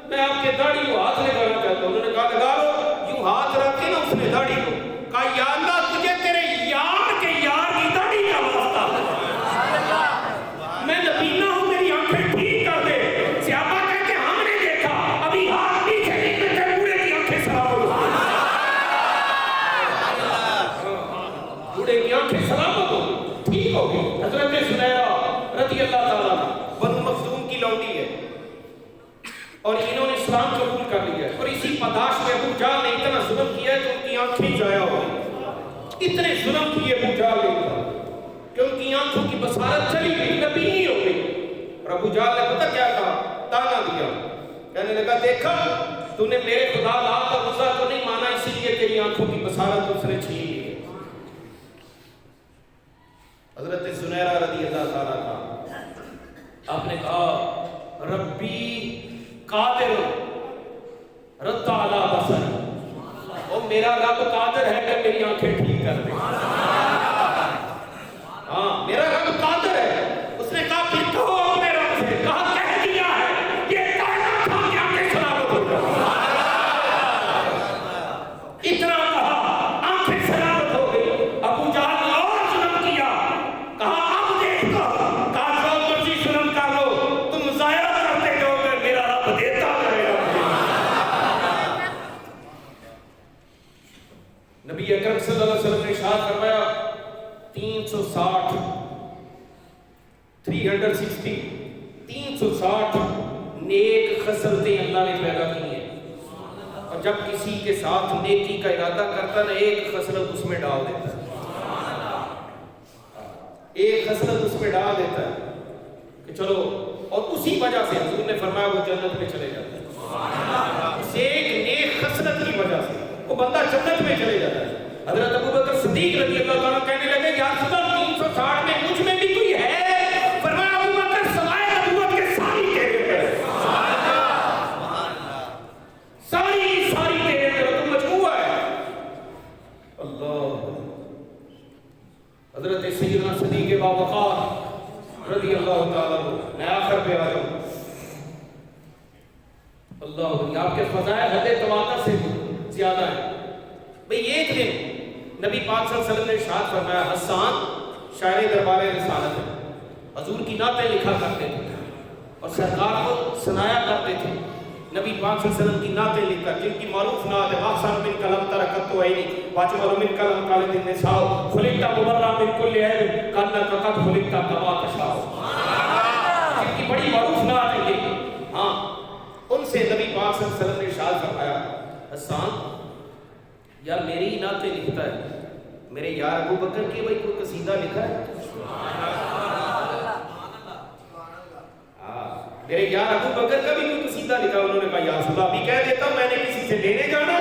میں آپ کے داڑھی کو ہاتھ لگانا چاہتا ہوں، انہوں نے کہا لگا لو، یوں ہاتھ رکھے نا اس نے داڑھی کو، کہا یا اللہ تجھے تیرے یار کے یار کی داڑھی کا واسطہ، میں نبینا ہوں میری آنکھیں ٹھیک کر دے۔ صحابہ کہتے ہم نے دیکھا ابھی ہاتھ پیچھے نکلتے بوڑھے کی آنکھیں سلامت ہو، بوڑھے کی آنکھیں سلامت ہو، ٹھیک ہوگی۔ حضرت زنیرہ رضی اللہ تعالیٰ بنو مخزوم کی لونڈی ہے، اور انہوں نے اسلام قبول کر لیا ہے، اور اسی پاداش میں ابو جہل نے اتنا ظلم کیا ہے کہ ان کی آنکھیں ضائع ہو گئی، اتنے ظلم کیے ابو جہل نے کہ ان کی آنکھوں کی بصارت چلی گئی، نبینی ہو گئی، اور ابو جہل نے پتہ کیا کہا، تانا دیا، کہنے لگا دیکھا تو نے میرے خدا لات اور عزا کو نہیں مانا، اسی لیے تیری آنکھوں کی بصارت اس نے چھین لی ہے۔ حضرت زنیرہ رضی اللہ تعالیٰ کا آپ نے کہا ربی قادر رد علی بصر، وہ میرا رب قادر ہے کہ میری آنکھیں ٹھیک کر دے، ہاں میرا رب قادر ہے۔ اس نے کہا پھر کہو اپنے رب سے، کہا کہہ دیا ہے یہ کہنا تھا کہ آنکھیں سلامت ہو گئی، اتنا کہا آنکھیں سلامت ہو گئی۔ ابو جہل نے اور ظلم کیا، کہا اب دیکھو، کہا جو مرضی ظلم کر لو تم ضائع کرتے جاؤ گے، میرا رب دیتا کرے گا۔ نبی اکرم صلی اللہ علیہ وسلم نے ارشاد فرمایا 360 نیک خصلتیں اللہ نے پیدا کی ہیں، اور جب کسی کے ساتھ نیکی کا ارادہ کرتا ہے ایک خصلت اس میں ڈال دیتا ہے، ایک خصلت اس میں ڈال دیتا ہے کہ چلو، اور اسی وجہ سے حضور نے فرمایا وہ جنت میں چلے جاتا ہے، اس ایک نیک خصلت کی وجہ سے وہ بندہ جنت میں چلے جاتا ہے۔ حضرت ابو بکر صدیق رضی اللہ تعالیٰ کہنے لگے یا رسول اللہ 360 میں مجھ میں بھی کوئی ہے؟ فرمایا ابو بکر سوائے نبوت کے ساری تیرے پر، ساری تیرے پر، تو مجموعہ ہے۔ اللہ، حضرت سیدنا صدیق باوقار رضی اللہ تعالیٰ میں آخر پہ آ جاؤں، اللہ آپ کے فضائل حد تواتر سے زیادہ ہے۔ بھئی ایک دن نبی پاک صلی اللہ علیہ وسلم نے ارشاد فرمایا حسان شاعر دربار رسالت ہے، حضور کی نعتیں لکھا کرتے تھے اور سرکار کو سنایا کرتے تھے، نبی پاک صلی اللہ علیہ وسلم کی نعتیں لکھ کر، جن کی معروف نعت ہے واقسان من کلم ترکت تو عینی واجمل من کلم قالت النساء خلقت مبرا من کل عیب کانک قد خلقت کما تشاء، جن کی بڑی معروف نعت ہے یہ، ہاں ان سے نبی پاک صلی اللہ علیہ وسلم نے ارشاد فرمایا حسان یار میری ہی نعتیں لکھتا ہے، میرے یار ابو بکر کی بھائی کوئی قصیدہ لکھا ہے؟ میرے یار ابو بکر کا بھی کوئی قصیدہ لکھا؟ انہوں نے کہا یا رسول اللہ ابھی کہہ دیتا ہوں میں نے کسی سے لینے جانا ہے،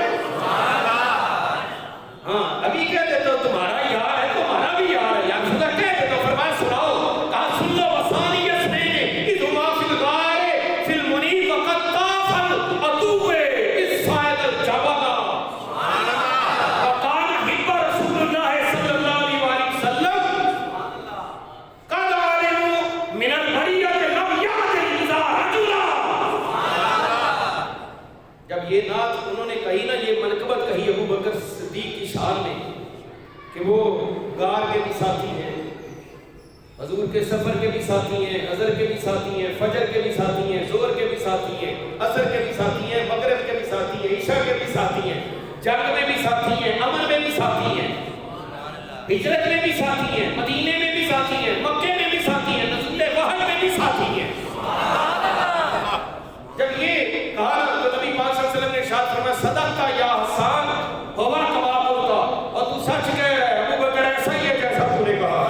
ہاں ابھی کہہ دیتا ہوں تمہارا یار ہے، تمہارا بھی یار ہے، یا رسول اللہ کہہ دیتا ہوں۔ فرمایا سناؤ، کہا سن لو وسانی یسنین اذما فی الغار فی المنیب وقد طاف العدو اذ صعد الجبل یہ نعت انہوں نے کہی نا، یہ منقبت کہی ابو بکر صدیق کی شان حضور کے سفر کے بھی ساتھی ہیں، عصر کے بھی ساتھی ہیں، فجر کے بھی ساتھی ہیں، ظہر کے بھی ساتھی ہیں، عصر کے بھی ساتھی ہیں، مغرب کے بھی ساتھی ہیں، عشاء کے بھی ساتھی ہیں، جنگ میں بھی ساتھی ہیں، امن میں بھی ساتھی ہیں، ہجرت میں بھی ساتھی ہیں، مدینے میں بھی ساتھی ہیں، مکے میں بھی ساتھی ہیں، نزول وحی میں بھی ساتھی ہیں۔ جب یہ کہا تو نبی پاک صلی اللہ علیہ وسلم نے ارشاد فرمایا صدقتا یا حسان ہوا کما بولتا، اور تو سچ کہہ رہا ہے ابو بکر، ایسا ہی ہے جیسا تو نے کہا۔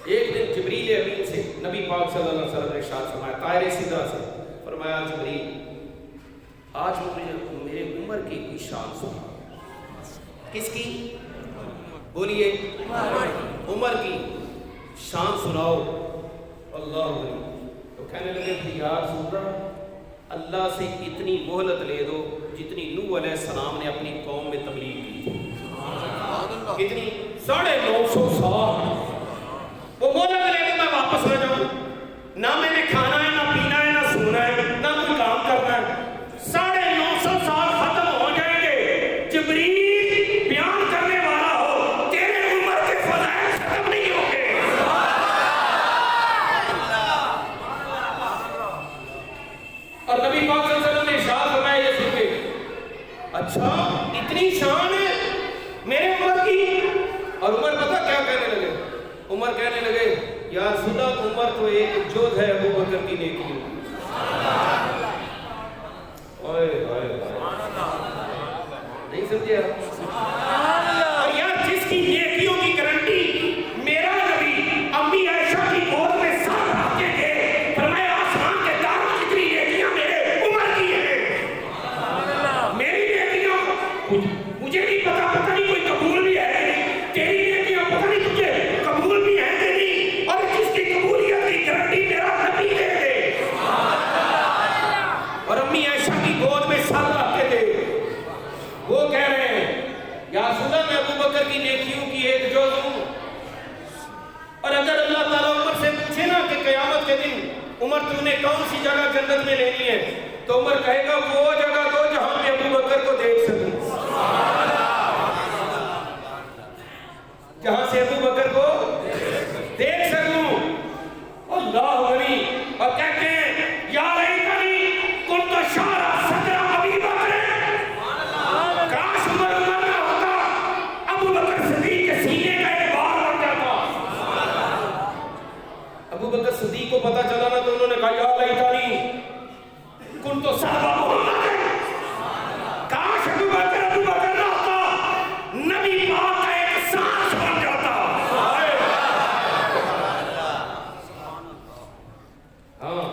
ایک دن جبریل امین سے نبی پاک صلی اللہ علیہ وسلم نے ارشاد فرمایا طائر سدرہ سے، فرمایا جبریل آج میرے عمر کی کوئی شان سنا۔ کس کی؟ بولیے، عمر کی شان سناؤ۔ اللہ علیہ تو کہنے لگے کہ یا رسول اللہ، اللہ سے اتنی مہلت لے دو جتنی نوح علیہ السلام نے اپنی قوم میں تبلیغ کی تھی۔ کتنی؟ 950 سال۔ وہ مہلت لے دو، میں واپس نہ جاؤں، نہ میں نے کھانا ہے، نہ پینا ہے، نہ سونا ہے، نہ کوئی کام کرنا ہے۔ 950 سال ختم ہو جائیں گے، جبریل بیان کرنے والا ہو، تیرے عمر کے فضائل ختم نہیں ہوں گے۔ اور نبی پاک صلی اللہ علیہ وسلم نے ارشاد فرمایا یہ سن کے، اچھا اتنی شان ہے میرے عمر کی؟ اور عمر پتہ کیا کہنے لگے؟ عمر کہنے لگے یا رسول اللہ عمر تو ایک جوت ہے ابو بکر کی نیکیوں۔ نہیں سمجھے آپ؟ اور یار جس کی نیکیوں کی گارنٹی میرا نبی امی عائشہ کی گود میں ساتھ رکھ کے گئے، فرمایا آسمان کے تاروں جتنی نیکیاں میرے عمر کی ہیں۔ میری نیکیاں مجھے نہیں پتہ نہیں کوئی قبول بھی ہے کہ نہیں، تیری نیکیاں پتہ نہیں تجھے قبول بھی ہے کہ نہیں، اور جس کی قبولیت کی گارنٹی میرا نبی دے دے۔ اور امی عائشہ کی گود میں ساتھ رکھ کے دے، وہ کہہ رہے ہیں یا رسول اللہ میں ابو بکر کی نیکیوں کی ایک جز ہوں۔ اور اگر اللہ تعالیٰ عمر سے پوچھے نا کہ قیامت کے دن عمر تم نے کون سی جگہ جنت میں لینی ہے، تو عمر کہے گا وہ جگہ دو جہاں میں ابو بکر کو دیکھ سکوں، جہاں سے ابو بکر کو دیکھ سکوں۔ اللہ علی اور کہتے ہیں یا لیتنی کنت شعرا صدر ابی بکر، کاش عمر نہ ہوتا، ابو بکر صدیق کے سینے کا ایک بال بن جاتا۔ ابو بکر صدیق کو پتا چلا نا تو انہوں نے کہا یا لیتنی کنت صحابہ محمد، کاش ابو بکر نہ ہوتا، نبی پاک کا ایک سانس بن جاتا۔ ہاں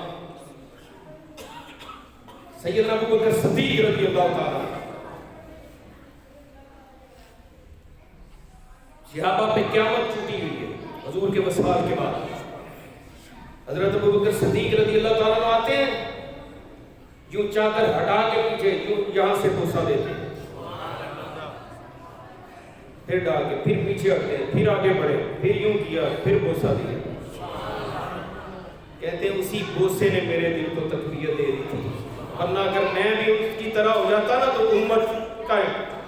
سیدنا ابو بکر صدیق رضی اللہ تعالیٰ صحابہ پہ قیامت چھوٹی ہوئی ہے حضور کے وصال کے بعد۔ حضرت ابو بکر صدیق رضی اللہ تعالیٰ آتے ہیں، یوں چادر ہٹا کے پیچھے یوں یہاں سے بوسہ دیتے ہیں، پھر ڈال کے پھر پیچھے ہٹتے ہیں، پھر آگے بڑھے، پھر یوں کیا، پھر بوسہ دیا۔ کہتے ہیں اسی بوسے نے میرے دل کو تقویت دے دی تھی، ورنہ اگر میں بھی اس کی طرح ہو جاتا نا تو امت کا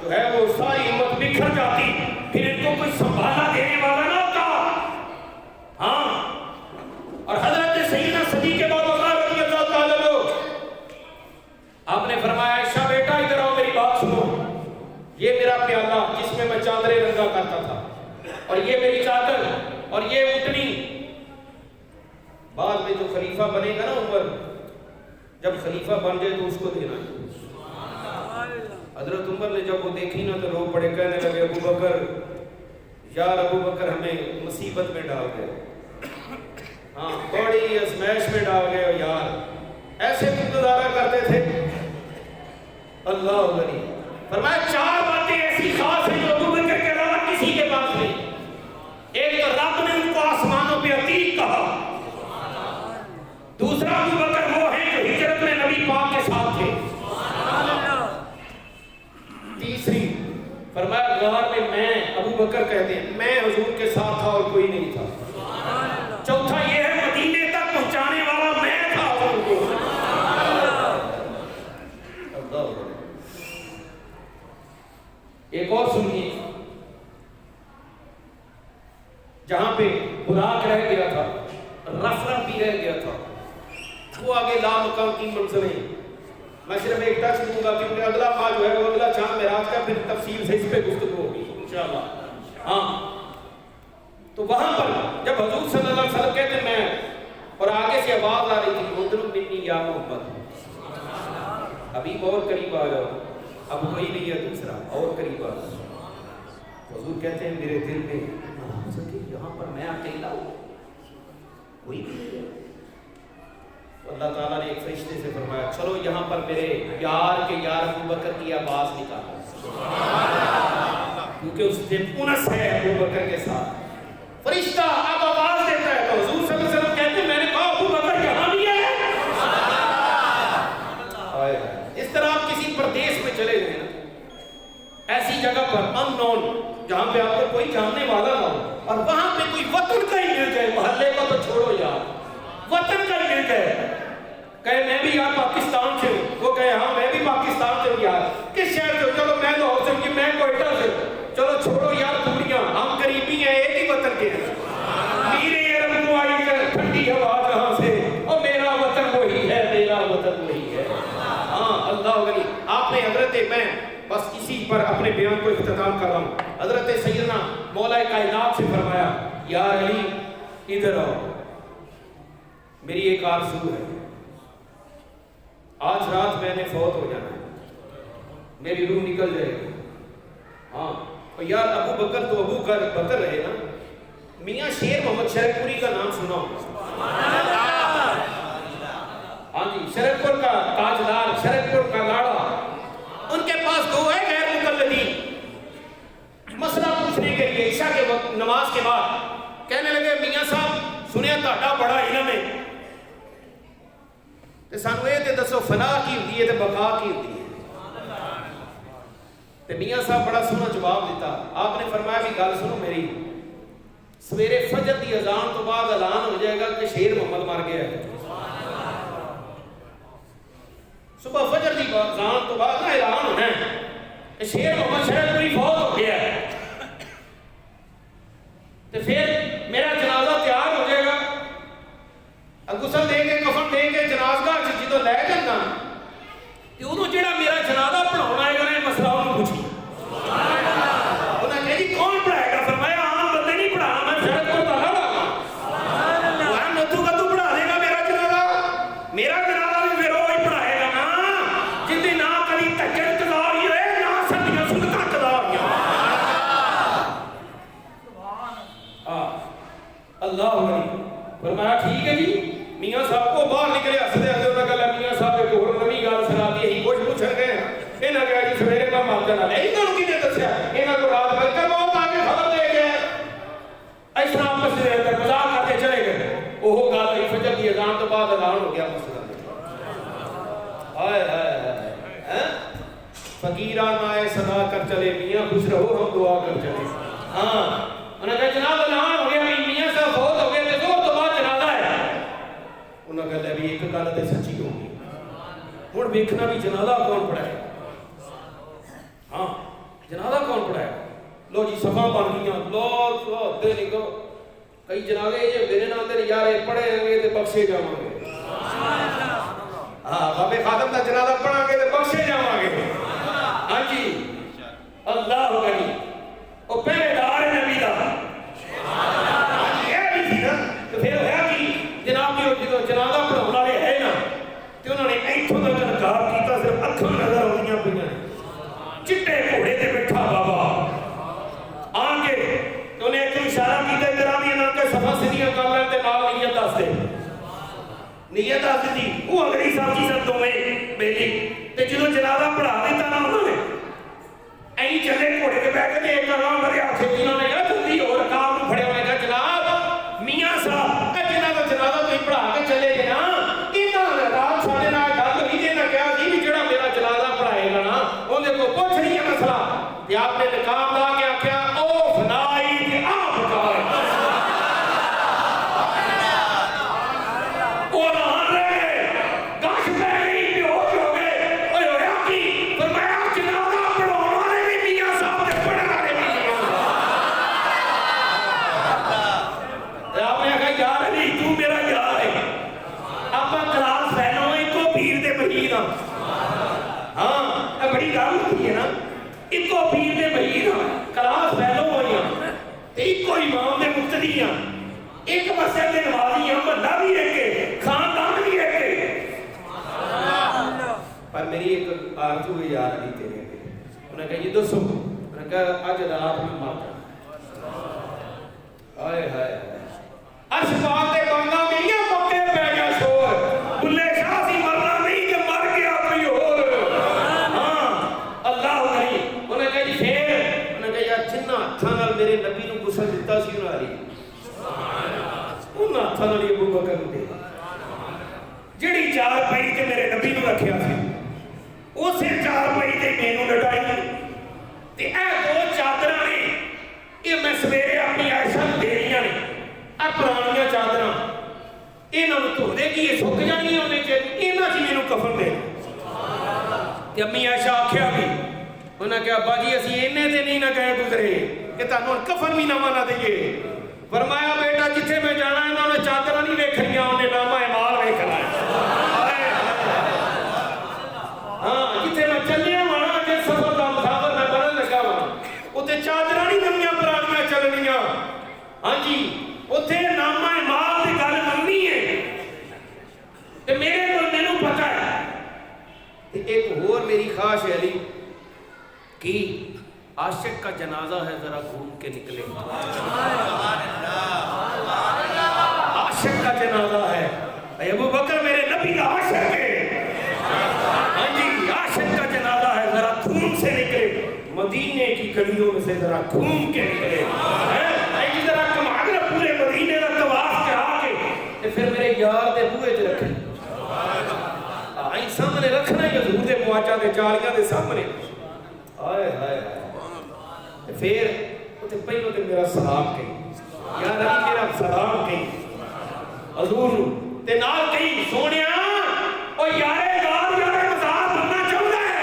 جو ہے وہ ساری امت بکھر جاتی، پھر ان کو کوئی سنبھالا دینے والا نہ ہوتا۔ ہاں اور حضرت سیدنا صدیق بابا رضی اللہ تعالیٰ عنہ آپ نے فرمایا عائشہ بیٹا ادھر آؤ میری بات سنو، یہ میرا پیالہ جس میں میں چادریں رنگا کرتا تھا، اور یہ میری چادر اور یہ اٹھنی، بعد میں جو خلیفہ بنے گا نا عمر، جب خلیفہ بن جائے تو اس کو دینا ہے۔ حضرت عمر نے جب وہ دیکھی نا تو رو پڑے، کہنے لگے ابو بکر، یار ابو بکر ہمیں مصیبت میں ڈال گئے، ہاں بڑی ازمائش میں ڈال گئے ہو یار، ایسے تم گزارا کرتے تھے۔ اللہ علیہ فرمایا 4 باتیں ایسی خاص ہیں جو ابو بکر کے علاوہ کسی کے پاس نہیں۔ ایک تو رب نے ان کو آسمانوں پہ عتیق کہا، دوسرا ابو بکر وہ ہیں جو ہجرت میں نبی پاک کے ساتھ تھے، تیسری فرمایا غار میں ابو بکر کہتے ہیں میں حضور کے ساتھ تھا اور کوئی نہیں تھا، چوتھا یہ ہے مدینے تک پہنچانے والا میں تھا حضور کو۔ ایک اور سنیے، جہاں پہ براق رہ گیا تھا، رفرف بھی رہ گیا تھا، وہ آگے لامقام کی منزلیں. میں صرف ایک ٹچ دوں گا کیونکہ اگلا ماہ جو ہے وہ اگلا چاند معراج کا، پھر تفصیل سے اس پہ گفتگو ہوگی انشاءاللہ. ہاں تو وہاں پر جب حضور صلی اللہ علیہ وسلم کہتے میں، اور آگے سے آواز آ رہی تھی ادرک منی یا محمد، ابھی اور قریب آ جاؤ، اب کوئی نہیں ہے دوسرا، اور قریب آ جاؤ. حضور کہتے ہیں میرے دل میں یہاں پر میں اکیلا ہوں، کوئی بھی نہیں ہے. اللہ تعالیٰ نے ایک فرشتے سے فرمایا چلو یہاں پر میرے یار کے یار ابو بکر کی آواز نکالو، کیونکہ اس دن انس ہے ابو بکر کے ساتھ. فرشتہ اب آواز دیتا ہے تو حضور صلی اللہ علیہ وسلم کہتے ہیں میں نے کہا ابو بکر یہاں بھی ہے. اس طرح آپ کسی پردیس میں چلے گئے نا، ایسی جگہ پر ان نون جہاں پہ آپ کو کوئی جاننے والا نہ ہو، اور وہاں پہ کوئی وطن کا ہی مل جائے، محلے کا تو چھوڑو یار، وطن کا ہی مل جائے، کہے میں بھی یار پاکستان سے ہوں، وہ کہے ہاں میں بھی پاکستان سے ہوں یار، کس شہر سے ہوں؟ چلو میں لاہور سے ہوں، کہ میں کوئٹہ سے ہوں. چلو چھوڑو یار دوریاں، ہم قریبی ہیں، ایک ہی وطن کے ہیں. میرے عرب کو آئی ہے ٹھنڈی ہوا جہاں سے، اور میرا وطن وہی ہے، میرا وطن وہی ہے. ہاں اللہ غنی. آپ نے حضرت، میں بس اسی پر اپنے بیان کو اختتام کر رہا ہوں، حضرت سیدنا مولا کائنات سے فرمایا یا علی ادھر آؤ، میری ایک آرزو ہے، آج رات میں نے فوت ہو جانا ہے، میری روح نکل جائے گی. ہاں اور یار ابو بکر تو ابو بکر رہے نا. میاں شیر محمد شرک پوری کا نام سنا ہو؟ ہاں جی، شرک پور کا تاجدار، شرک پور کا لاڑا. ان کے پاس دو ہے غیر مقلدین، مسئلہ پوچھنے کے لیے عشاء کے وقت نماز کے بعد کہنے لگے میاں صاحب سنیا تہاڈا بڑا علم ہے، تے سانو اے تے دسو فنا کی ہوندی ہے تے بقا کی ہوندی ہے؟ تے میاں صاحب بڑا سونا جواب دیتا. آپ نے فرمایا کہ گل سنو میری، سویرے فجر دی اذان تو بعد اعلان ہو جائے گا کہ شیر محمد مر گیا ہے. صبح فجر دی اذان تو بعد اعلان ہونا ہے کہ شیر محمد شرک پوری فوت ہو گیا ہے. تو پھر میرا جنازہ تیار ہو جائے گا، غسل دے کے کفن دے کے جنازگاہ جدو لے جانا، تو ادو جہاں میرا جنازہ پڑھاؤنا ہے گا مسئلہ انہوں پوچھی. انہیں کہا جی کون پڑھائے گا؟ فرمایا عام بندے نہیں پڑھانا، میں شرک کو تلا لا وہ نتو کا تو پڑھا دے گا میرا جنازہ. میرا جنازہ بھی پھر وہی پڑھائے گا نا جن دی نہ کبھی تجر قضا ہوئی ہے نہ سردیاں سنتاں قضا ہوئی. اللہ علیہ فرمایا ٹھیک ہے جی. میاں صاحب کو باہر نکلے ہستے ہستے انہوں نے کہا میاں صاحب ایک اور نوی گل سنا دی، یہی کچھ پوچھ گئے ہیں. انہوں نے کہا جی سویرے میں مر جانا ہے. انہوں نے کہنے دسیا؟ انہوں کو رات بھر کر موت آ کے خبر دے گئے، اس طرح مسجد کے اندر مذاق کر کے چلے گئے. وہ گل ہوئی فجر کی اذان تو بعد اعلان ہو گیا مسجد میں. ہائے ہائے فقیران آئے صدا کر چلے، میاں خوش رہو ہم دعا کر چلے. ہاں انہوں نے کہا جناب اعلان ہو گیا میاں صاحب فوت ہو گئے تھے تو بعد جنازہ ہے. انہوں نے کہا بھی ایک گل تے سچی ہوگی، ہوں ویکھنا بھی جنازہ کون پڑھائے. ہاں جنازہ کون پڑھائے. لو جی صفاں بن گئی، لو دے نکو. کئی جنازے یہ میرے نام دے یار پڑھے گے تے بخشے جاواں گے. ہاں بابے خادم دا جنازہ پڑھا گے تے بخشے جاواں گے. ہاں جی اللہ غنی. وہ پہلے دار نبی دا یہ بھی تھی نا. تو پھر ہوا کہ جناب کی جو جنازہ پڑھاؤن والے ہے نا، تو انہوں نے ایتھوں تک انکار کیتا، صرف اکھاں نظر آਉਂਦੀਆਂ پਈਆਂ. چٹے گھوڑے تے بیٹھا بابا آن کے تو انہیں ایک اشارہ کیتا ادھر آ بھی انہوں نے صفحہ سیدھیاں کر لیں تے نال نیت دس دے. نیت دس دی وہ اگلی ساتھی سب دوویں بیلی تے جدوں جنازہ پڑھا دیتا نا انہوں نے این چلے گھوڑے کے بیٹھ کے ایک کرنا مرے آخے جنہوں نے کہا جلدی ہو رکاب نو پھڑے ہونے کا جناب میاں صاحب جنہ کا جنازہ تو ہی پڑھا کے چلے گے نا. انہوں رات ساڑھے نہ گل ہوئی جی نہ کہا جی بھی جڑا میرا جنازہ پڑھائے گا نا انہیں کو پوچھ نہیں ہے مسئلہ. کہ آپ نے نقاب لا کے آخیا او فنائی کہ آپ کار وہ نہ رہے گاش پہ گئی بھی ہو گئے. اوہ یا کی فرمایا جنازہ پڑھاؤن والے بھی میاں صاحب نے پڑھا رہے بھی ایک مسجد میں نمازی ہم محلہ بھی ایک ہے خاندان بھی ایک ہے پر میری ایک آرزو ہے یار علی تیرے انہوں نے کہا یہ دو سو انہوں نے کہا آج رات میں مر جانا آئے ہائے اشفاق بانگا میں یہ موقع پہ گیا شور بلے شاہ سی مرنا نہیں کہ مر گیا کوئی اور ہاں اللہ کریم انہوں نے کہا جی پھر انہوں نے کہا یار جنہ ہتھاں نال میرے نبی نو غسل دتا سی انہاں علی انہاں ہتھاں نال ابو بکر نو دے جڑی چار پائی تے میرے نبی نو رکھیا سی اسے چار پائی تے مینوں لٹائی تے اے دو چادراں نے یہ میں سویرے اپنی عائشہ نو دے رہی نے پرانیاں چادراں انہاں نوں دھو دے کہ یہ سک جانیاں ہونے چاہیے انہاں چ مینوں کفن دے تے امی عائشہ آکھیا بھی انہاں کہا ابا جی اسی اینے تے نہیں نہ گئے گزرے کہ تانوں کفن بھی نہ نہ دئیے فرمایا بیٹا جتھے میں جانا انہاں نے چادراں نہیں ویکھنیاں انہیں نامہ اعمال ویکھنا ہے ہاں جتھے میں چلیا وانا جس سفر دا مسافر میں بنن لگا وا اوتے چادراں نہیں نویاں پرانیاں چلنیاں ہاں جی اتھے نامہ اعمال دی گل مننی ہے تے میرے کو مینوں پتہ ہے تے ایک اور میری خواہش ہے علی کہ عاشق کا جنازہ ہے ذرا گھوم کے نکلے عاشق کا جنازہ ہے اے ابو بکر میرے نبی کا عاشق ہے ہاں جی عاشق کا جنازہ ہے ذرا گھوم سے نکلے مدینے کی گلیوں میں سے ذرا گھوم کے نکلے ذرا کما کے پورے مدینے کا طواف کرا کے پھر میرے یار دے بوئے تے رکھے آئی سامنے رکھنا ہی حضور دے مواجہ دے جالیاں دے سامنے آئے ہائے پھر تے پہلو تے میرا سلام کہیں یا نبی میرا سلام کہیں حضور تے نال کہیں سونیا او یارے گار یارے مزار بننا چاہتا ہے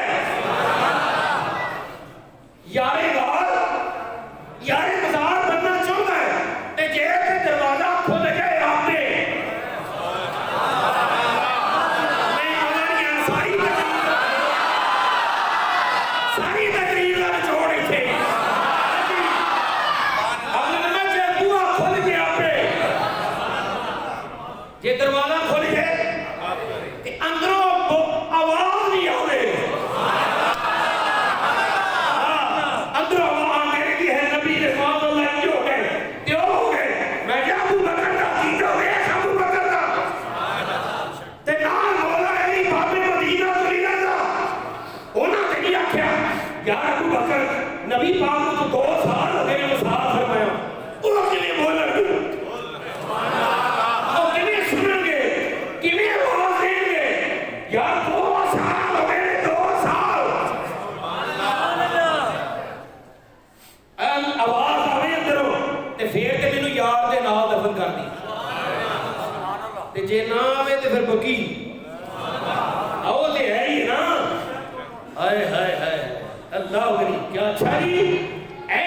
یارے گار یارے مزار بننا چاہتا ہے تے جے تے دروازہ کھل جائے آپ نے میں ہماری انسائی ساری تقریر کا چھوڑ تھے اب نے جے بوا کھل گیا پہ جے دروازہ کھل گئے تے اندروں آواز نہیں آوے اندروں آواز میرے کی ہے نبی رسول اللہ جو گئے تیو ہو گئے میں جا ابو بکر دا کیتو گئے ابو بکر دا تے نال مولا علی بابے مدینہ تو نہیں لگا انہاں تے کیا کیا یار ابو بکر نبی پاک کو 2 سال ہو گئے وہ ساتھ فرمایا وہ کنے بولن گے وہ کنے سنن گے کنے آواز دیں گے یار 2 سال ہو گئے 2 سال آواز آوے اندروں تے پھر تے مینوں یار دے نال دفن کر دی تے جے نہ آوے تے پھر بکی آؤ تے ہے ہی نا ہائے ہائے ہائے اللہ غریب کیا اچھا جی اے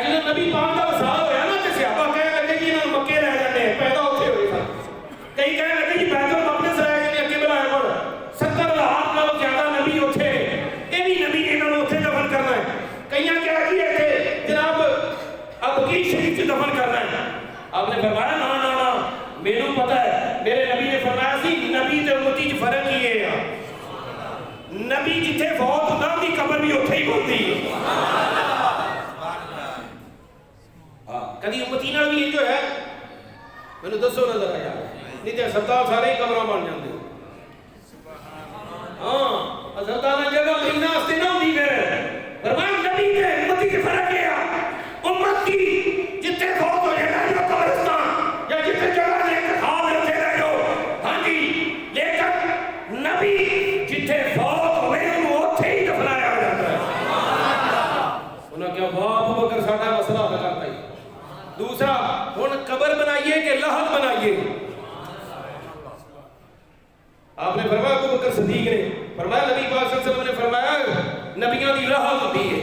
جب نبی پاک کا وصال ہویا نا تے صحابہ کہنے لگے جی انہاں مکے رہ جانے پیدا اوتھے ہوئے سن کئی کہنے لگے جی بیت المقدس رہ گئے اگے بلائے مڑ 70,000 نالوں زیادہ نبی اوتھے اے بھی نبی نے انہاں نوں اوتھے دفن کرنا ہے کئیاں کہہ رہی ہے کہ جناب اب کی شریف سے دفن کرنا ہے آپ نے فرمایا نا نا نا مینوں پتہ ہے میرے نبی نے فرمایا سی نبی تے امتی وچ فرق ہی ہے نبی جتھے فوت ہوندا دی قبر بھی اوتھے ہی ہوندی ہے کدی امتی نال بھی جو ہے مینوں دسو نظر آیا نہیں تے ہسپتال سارے ہی قبراں بن جاندے ہاں ہسپتال جگہ مہینہ واسطے نہ ہوندی پھر فرمایا نبی تے امتی کی فرق ہے امت کی جتھے فوت ہو جائے گا قبرستان یا جتھے جگہ لے کے کھا لیتے رہ جاؤ ہاں جی لیکن نبی جتھے فوت ہوئے انہوں اوتھے ہی دفنایا جاتا ہے انہوں نے کہا واہ ابو بکر ساڈا مسئلہ حل کرتا ہے دوسرا ہن قبر بنائیے کہ لحد بنائیے آپ نے فرمایا ابو بکر صدیق نے فرمایا نبی پاک صلی اللہ علیہ وسلم نے فرمایا نبیوں دی لحد ہوتی ہے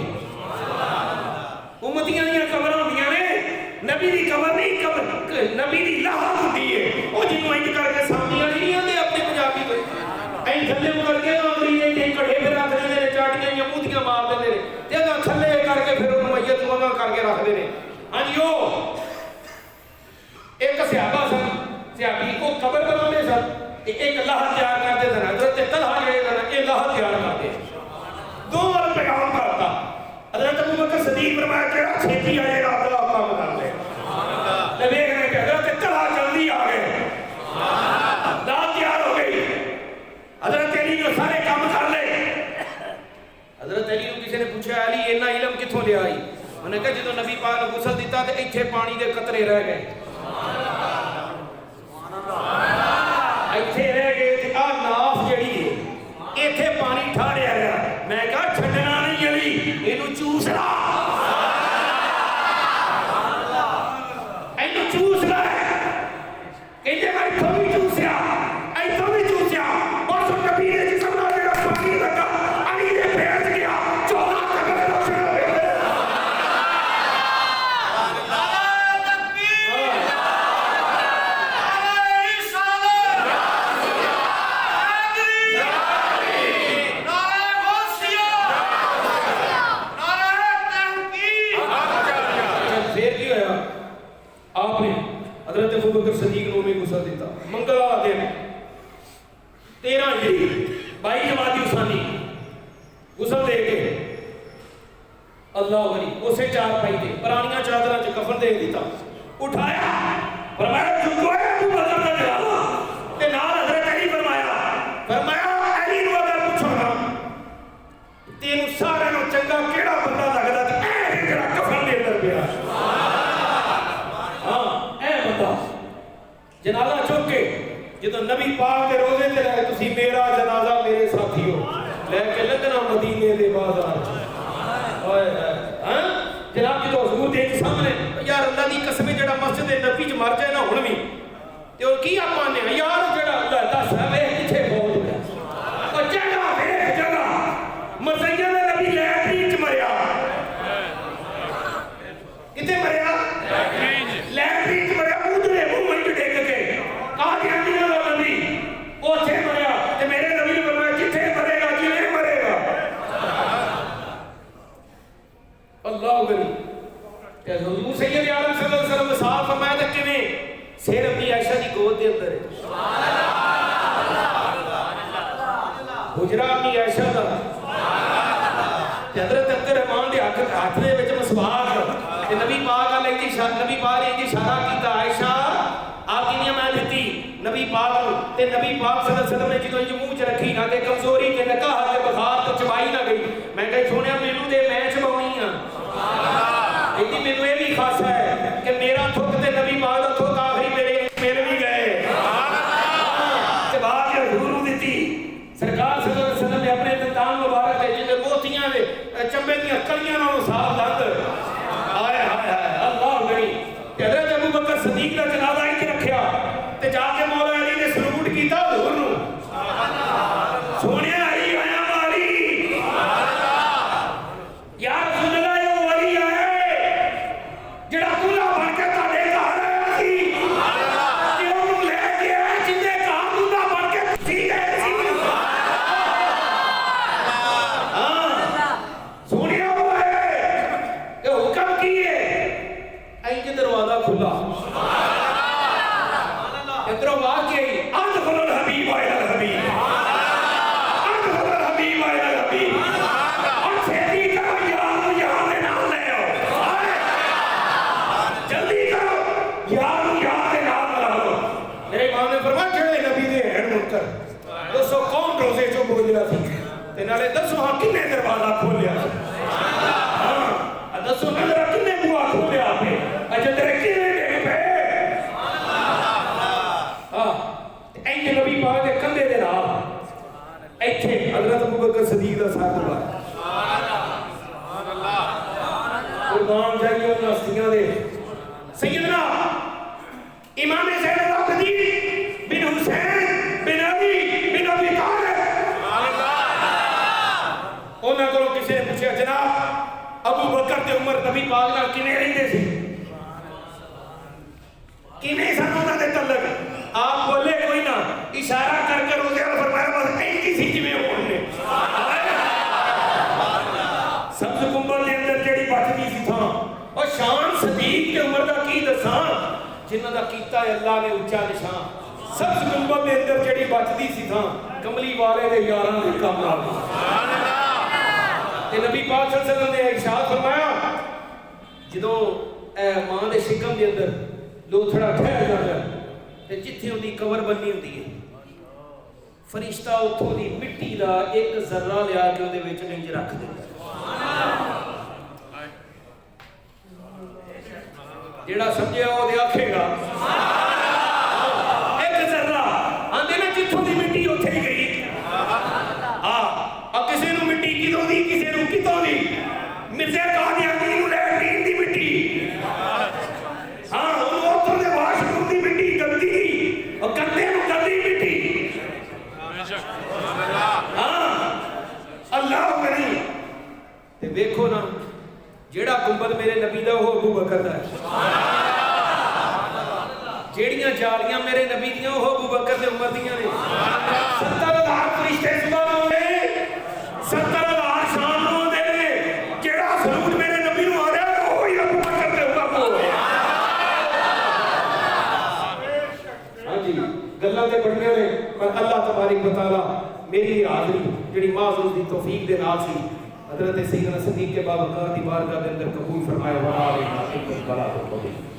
امتیاں دی قبراں ہوندیاں نے نبی دی قبر نہیں قبر نبی دی لحد ہوتی ہے او جنوں انج کر کے سامیاں نہیں آندے اپنے پنجابی کو این تھلے کر کے انگریزی دے کڑے پھر رکھ دیندے نے چاٹیاں یا موتیاں مار دیندے نے تے اگا تھلے کر کے پھر انہوں میت وگا کر کے رکھ دے نے ہاں جی او ایک لاہ تیار کرتے تھے حضرت طلحہ جڑے تھے یہ لاہ تیار کرتے دو بار پیغام کرتا حضرت ابوبکر صدیق فرمایا کہ چھیتی آئے گا اللہ کام کر لے تے دیکھنے کہ حضرت طلحہ جلدی آ گئے لاہ تیار ہو گئی حضرت علی جو سارے کام کر لے حضرت علی کو کسی نے پوچھا علی اتنا علم کتوں لے آئی انہوں نے کہا جدو نبی پاک نے غسل دیتا تے ایتھے پانی دے قطرے رہ گئے ایتھے رہ گئے تے آ ناف جڑی ہے ایتھے پانی ٹھاریا گیا میں کہا چھڈنا نہیں علی اینو چوس لا اینو چوس لا کہندے میں ایتھوں بھی چوسیا ایتھوں بھی چوسیا اور سو نبی نے جسم نال جڑا پانی لگا علی نے بھیج گیا 14 قدم روشن ہو گئے آپ نے حضرت ابوبکر صدیق نے غسل دیتا منگل والا دن 13 ہجری 22 جمادی الثانی غسل دے کے اللہ ولی اسے چار پائی دے پرانیاں چادراں چ کفن دے دیتا اٹھایا فرمایا جو ہے ابوبکر دا جلالہ تے نال حضرت علی فرمایا علی نو اگر پوچھو نا تینوں سارے نوں چنگا کیڑا بندہ لگدا تے اے جڑا کفن دے اندر پیا جنازہ چک کے جدو نبی پاک کے روزے تے رہے تسی میرا جنازہ میرے ساتھی ہو لے کے لگنا مدینے دے بازار جناب جدو حضور دے سامنے یار اللہ دی قسم جڑا مسجد نبی چ مر جائے نا ہن وی تے او کی آپاں نے یار جڑا اللہ دس ہے وے کتے بہت ہوا او جگہ ویکھ جگہ مسجد نبی لیٹرین چ مریا کتے مریا لیٹرین چ مریا ادھرے منہ وچ ڈگ کے قادیانیاں دا نبی اوتھے مریا تے میرے نبی نے فرمایا کتے مرے گا کیویں مرے گا اللہ ولی تے حضور سید عالم صلی اللہ علیہ وسلم صاحب فرمایا تے کیویں سیر اپنی عائشہ دی گود دے اندر ہے سبحان اللہ حجرہ اپنی عائشہ دا تے حضرت عبد الرحمن دے ہاتھ دے وچ مسواک تے نبی پاک نبی پاک نے اشارہ کیتا عائشہ آپ کی میں دیتی نبی پاک تے نبی پاک صلی اللہ علیہ وسلم نے جدوں یہ منہ چ رکھی نہ تے کمزوری تے نکاح تے بخار تو چبائی نہ گئی میں کہ سونیا مینوں دے میں چباونی ہاں سبحان اللہ ایتھی مینوں اے بھی خاصا ہے کہ میرا تھک تے نبی پاک دا تھک آخری میرے بھی گئے سبحان اللہ چبا کے حضور نوں دتی سرکار صلی اللہ علیہ وسلم نے اپنے دندان مبارک تے جے موتیاں دے چمبے دیاں کلیاں نال صاف دند ہائے ہائے ہائے اللہ بڑی حضرت ابوبکر صدیق کا جنازہ ہی رکھیا تے جا کے مولا علی نے سلوٹ کیتا حضور نو سونیا علی آیا ماری یا رسول اللہ یہ ولی ہے جڑا کلا بن کے تاڈے گھر آیا سی کہ انہوں لے کے آئے جندے کام کلا بن کے سی گئے سی سونیا وہ ہے کہ حکم کیے این دروازہ کھلا ادھر واقعی ادخل الحبیب آئے الحبیب ادخل الحبیب آئے الحبیب اور چھیتی کرو یہاں دے نام لے ہو جلدی کرو یہاں دے نام لے ہو میرے امام نے فرمایا جڑے نبی دے ہیں منکر دوستو کون روزے جو بولیا تھی تے نالے دسو ہاں کنے دروازہ کھولیا ہاں دسو نظر کنے بوا کھولیا پہ اجندر کنے دے پہ اینجے نبی پاک دے کندھے دے نال ایتھے حضرت ابوبکر صدیق دا ساتھ ہوا سبحان اللہ قربان جائیے ان ہستیاں دے سیدنا امام زین العابدین بن حسین بن علی بن ابی طالب سبحان اللہ انہاں کولوں کسی نے پوچھا جناب ابوبکر تے عمر نبی پاک نال کیویں رہندے سی کیویں سن انہاں دے تعلق آپ بولے کوئی نہ اشارہ کر کے روزے والا فرمایا بس این کی سی جویں ہون نے سبز کنبل دے اندر جڑی بچدی سی تھاں اور شان صدیق تے عمر دا کی دساں جنہاں دا کیتا ہے اللہ نے اونچا نشان سبز گنبد دے اندر جڑی بچدی سی تھاں کملی والے دے یاراں دے کام نال تے نبی پاک صلی اللہ علیہ وسلم نے ارشاد فرمایا جدوں اے ماں دے شکم دے اندر لوتھڑا ٹھہر جاندا تے جتھے اودی قبر بننی ہوندی ہے فرشتہ اتھوں دی مٹی دا ایک ذرہ لیا کے اودے وچ انج رکھ دیندا جیڑا سمجھیا وہ دے آکھے گا ایک ذرہ آندے نا جتھوں دی مٹی اتھے ہی گئی کسے نو مٹی کدوں دی کسے نو کتوں دی مرزا قادیانی نو لیٹرین دی مٹی اتھوں دے واش روم دی مٹی گندی اور گندے نو گندی مٹی اللہ کریم تے ویکھو نا جیڑا گنبد میرے نبی دا وہ ابو بکر دا ہے جیڑیاں جالیاں میرے نبی دیاں وہ ابو بکر دے عمر دیاں نے 70,000 فرشتے سبحان نے 70,000 شان نو دے جیڑا سلوٹ میرے نبی نو آ رہا ہے وہی ابو بکر دے عمر کو ہاں جی گلاں تے بڑھیاں نے پر اللہ تبارک و تعالی میری حاضری جڑی معذور دی توفیق دے نال سی حضرت سیدنا صدیق کے بابکر دی بارگاہ دے اندر قبول فرمائے وعلیہ الصلوۃ والسلام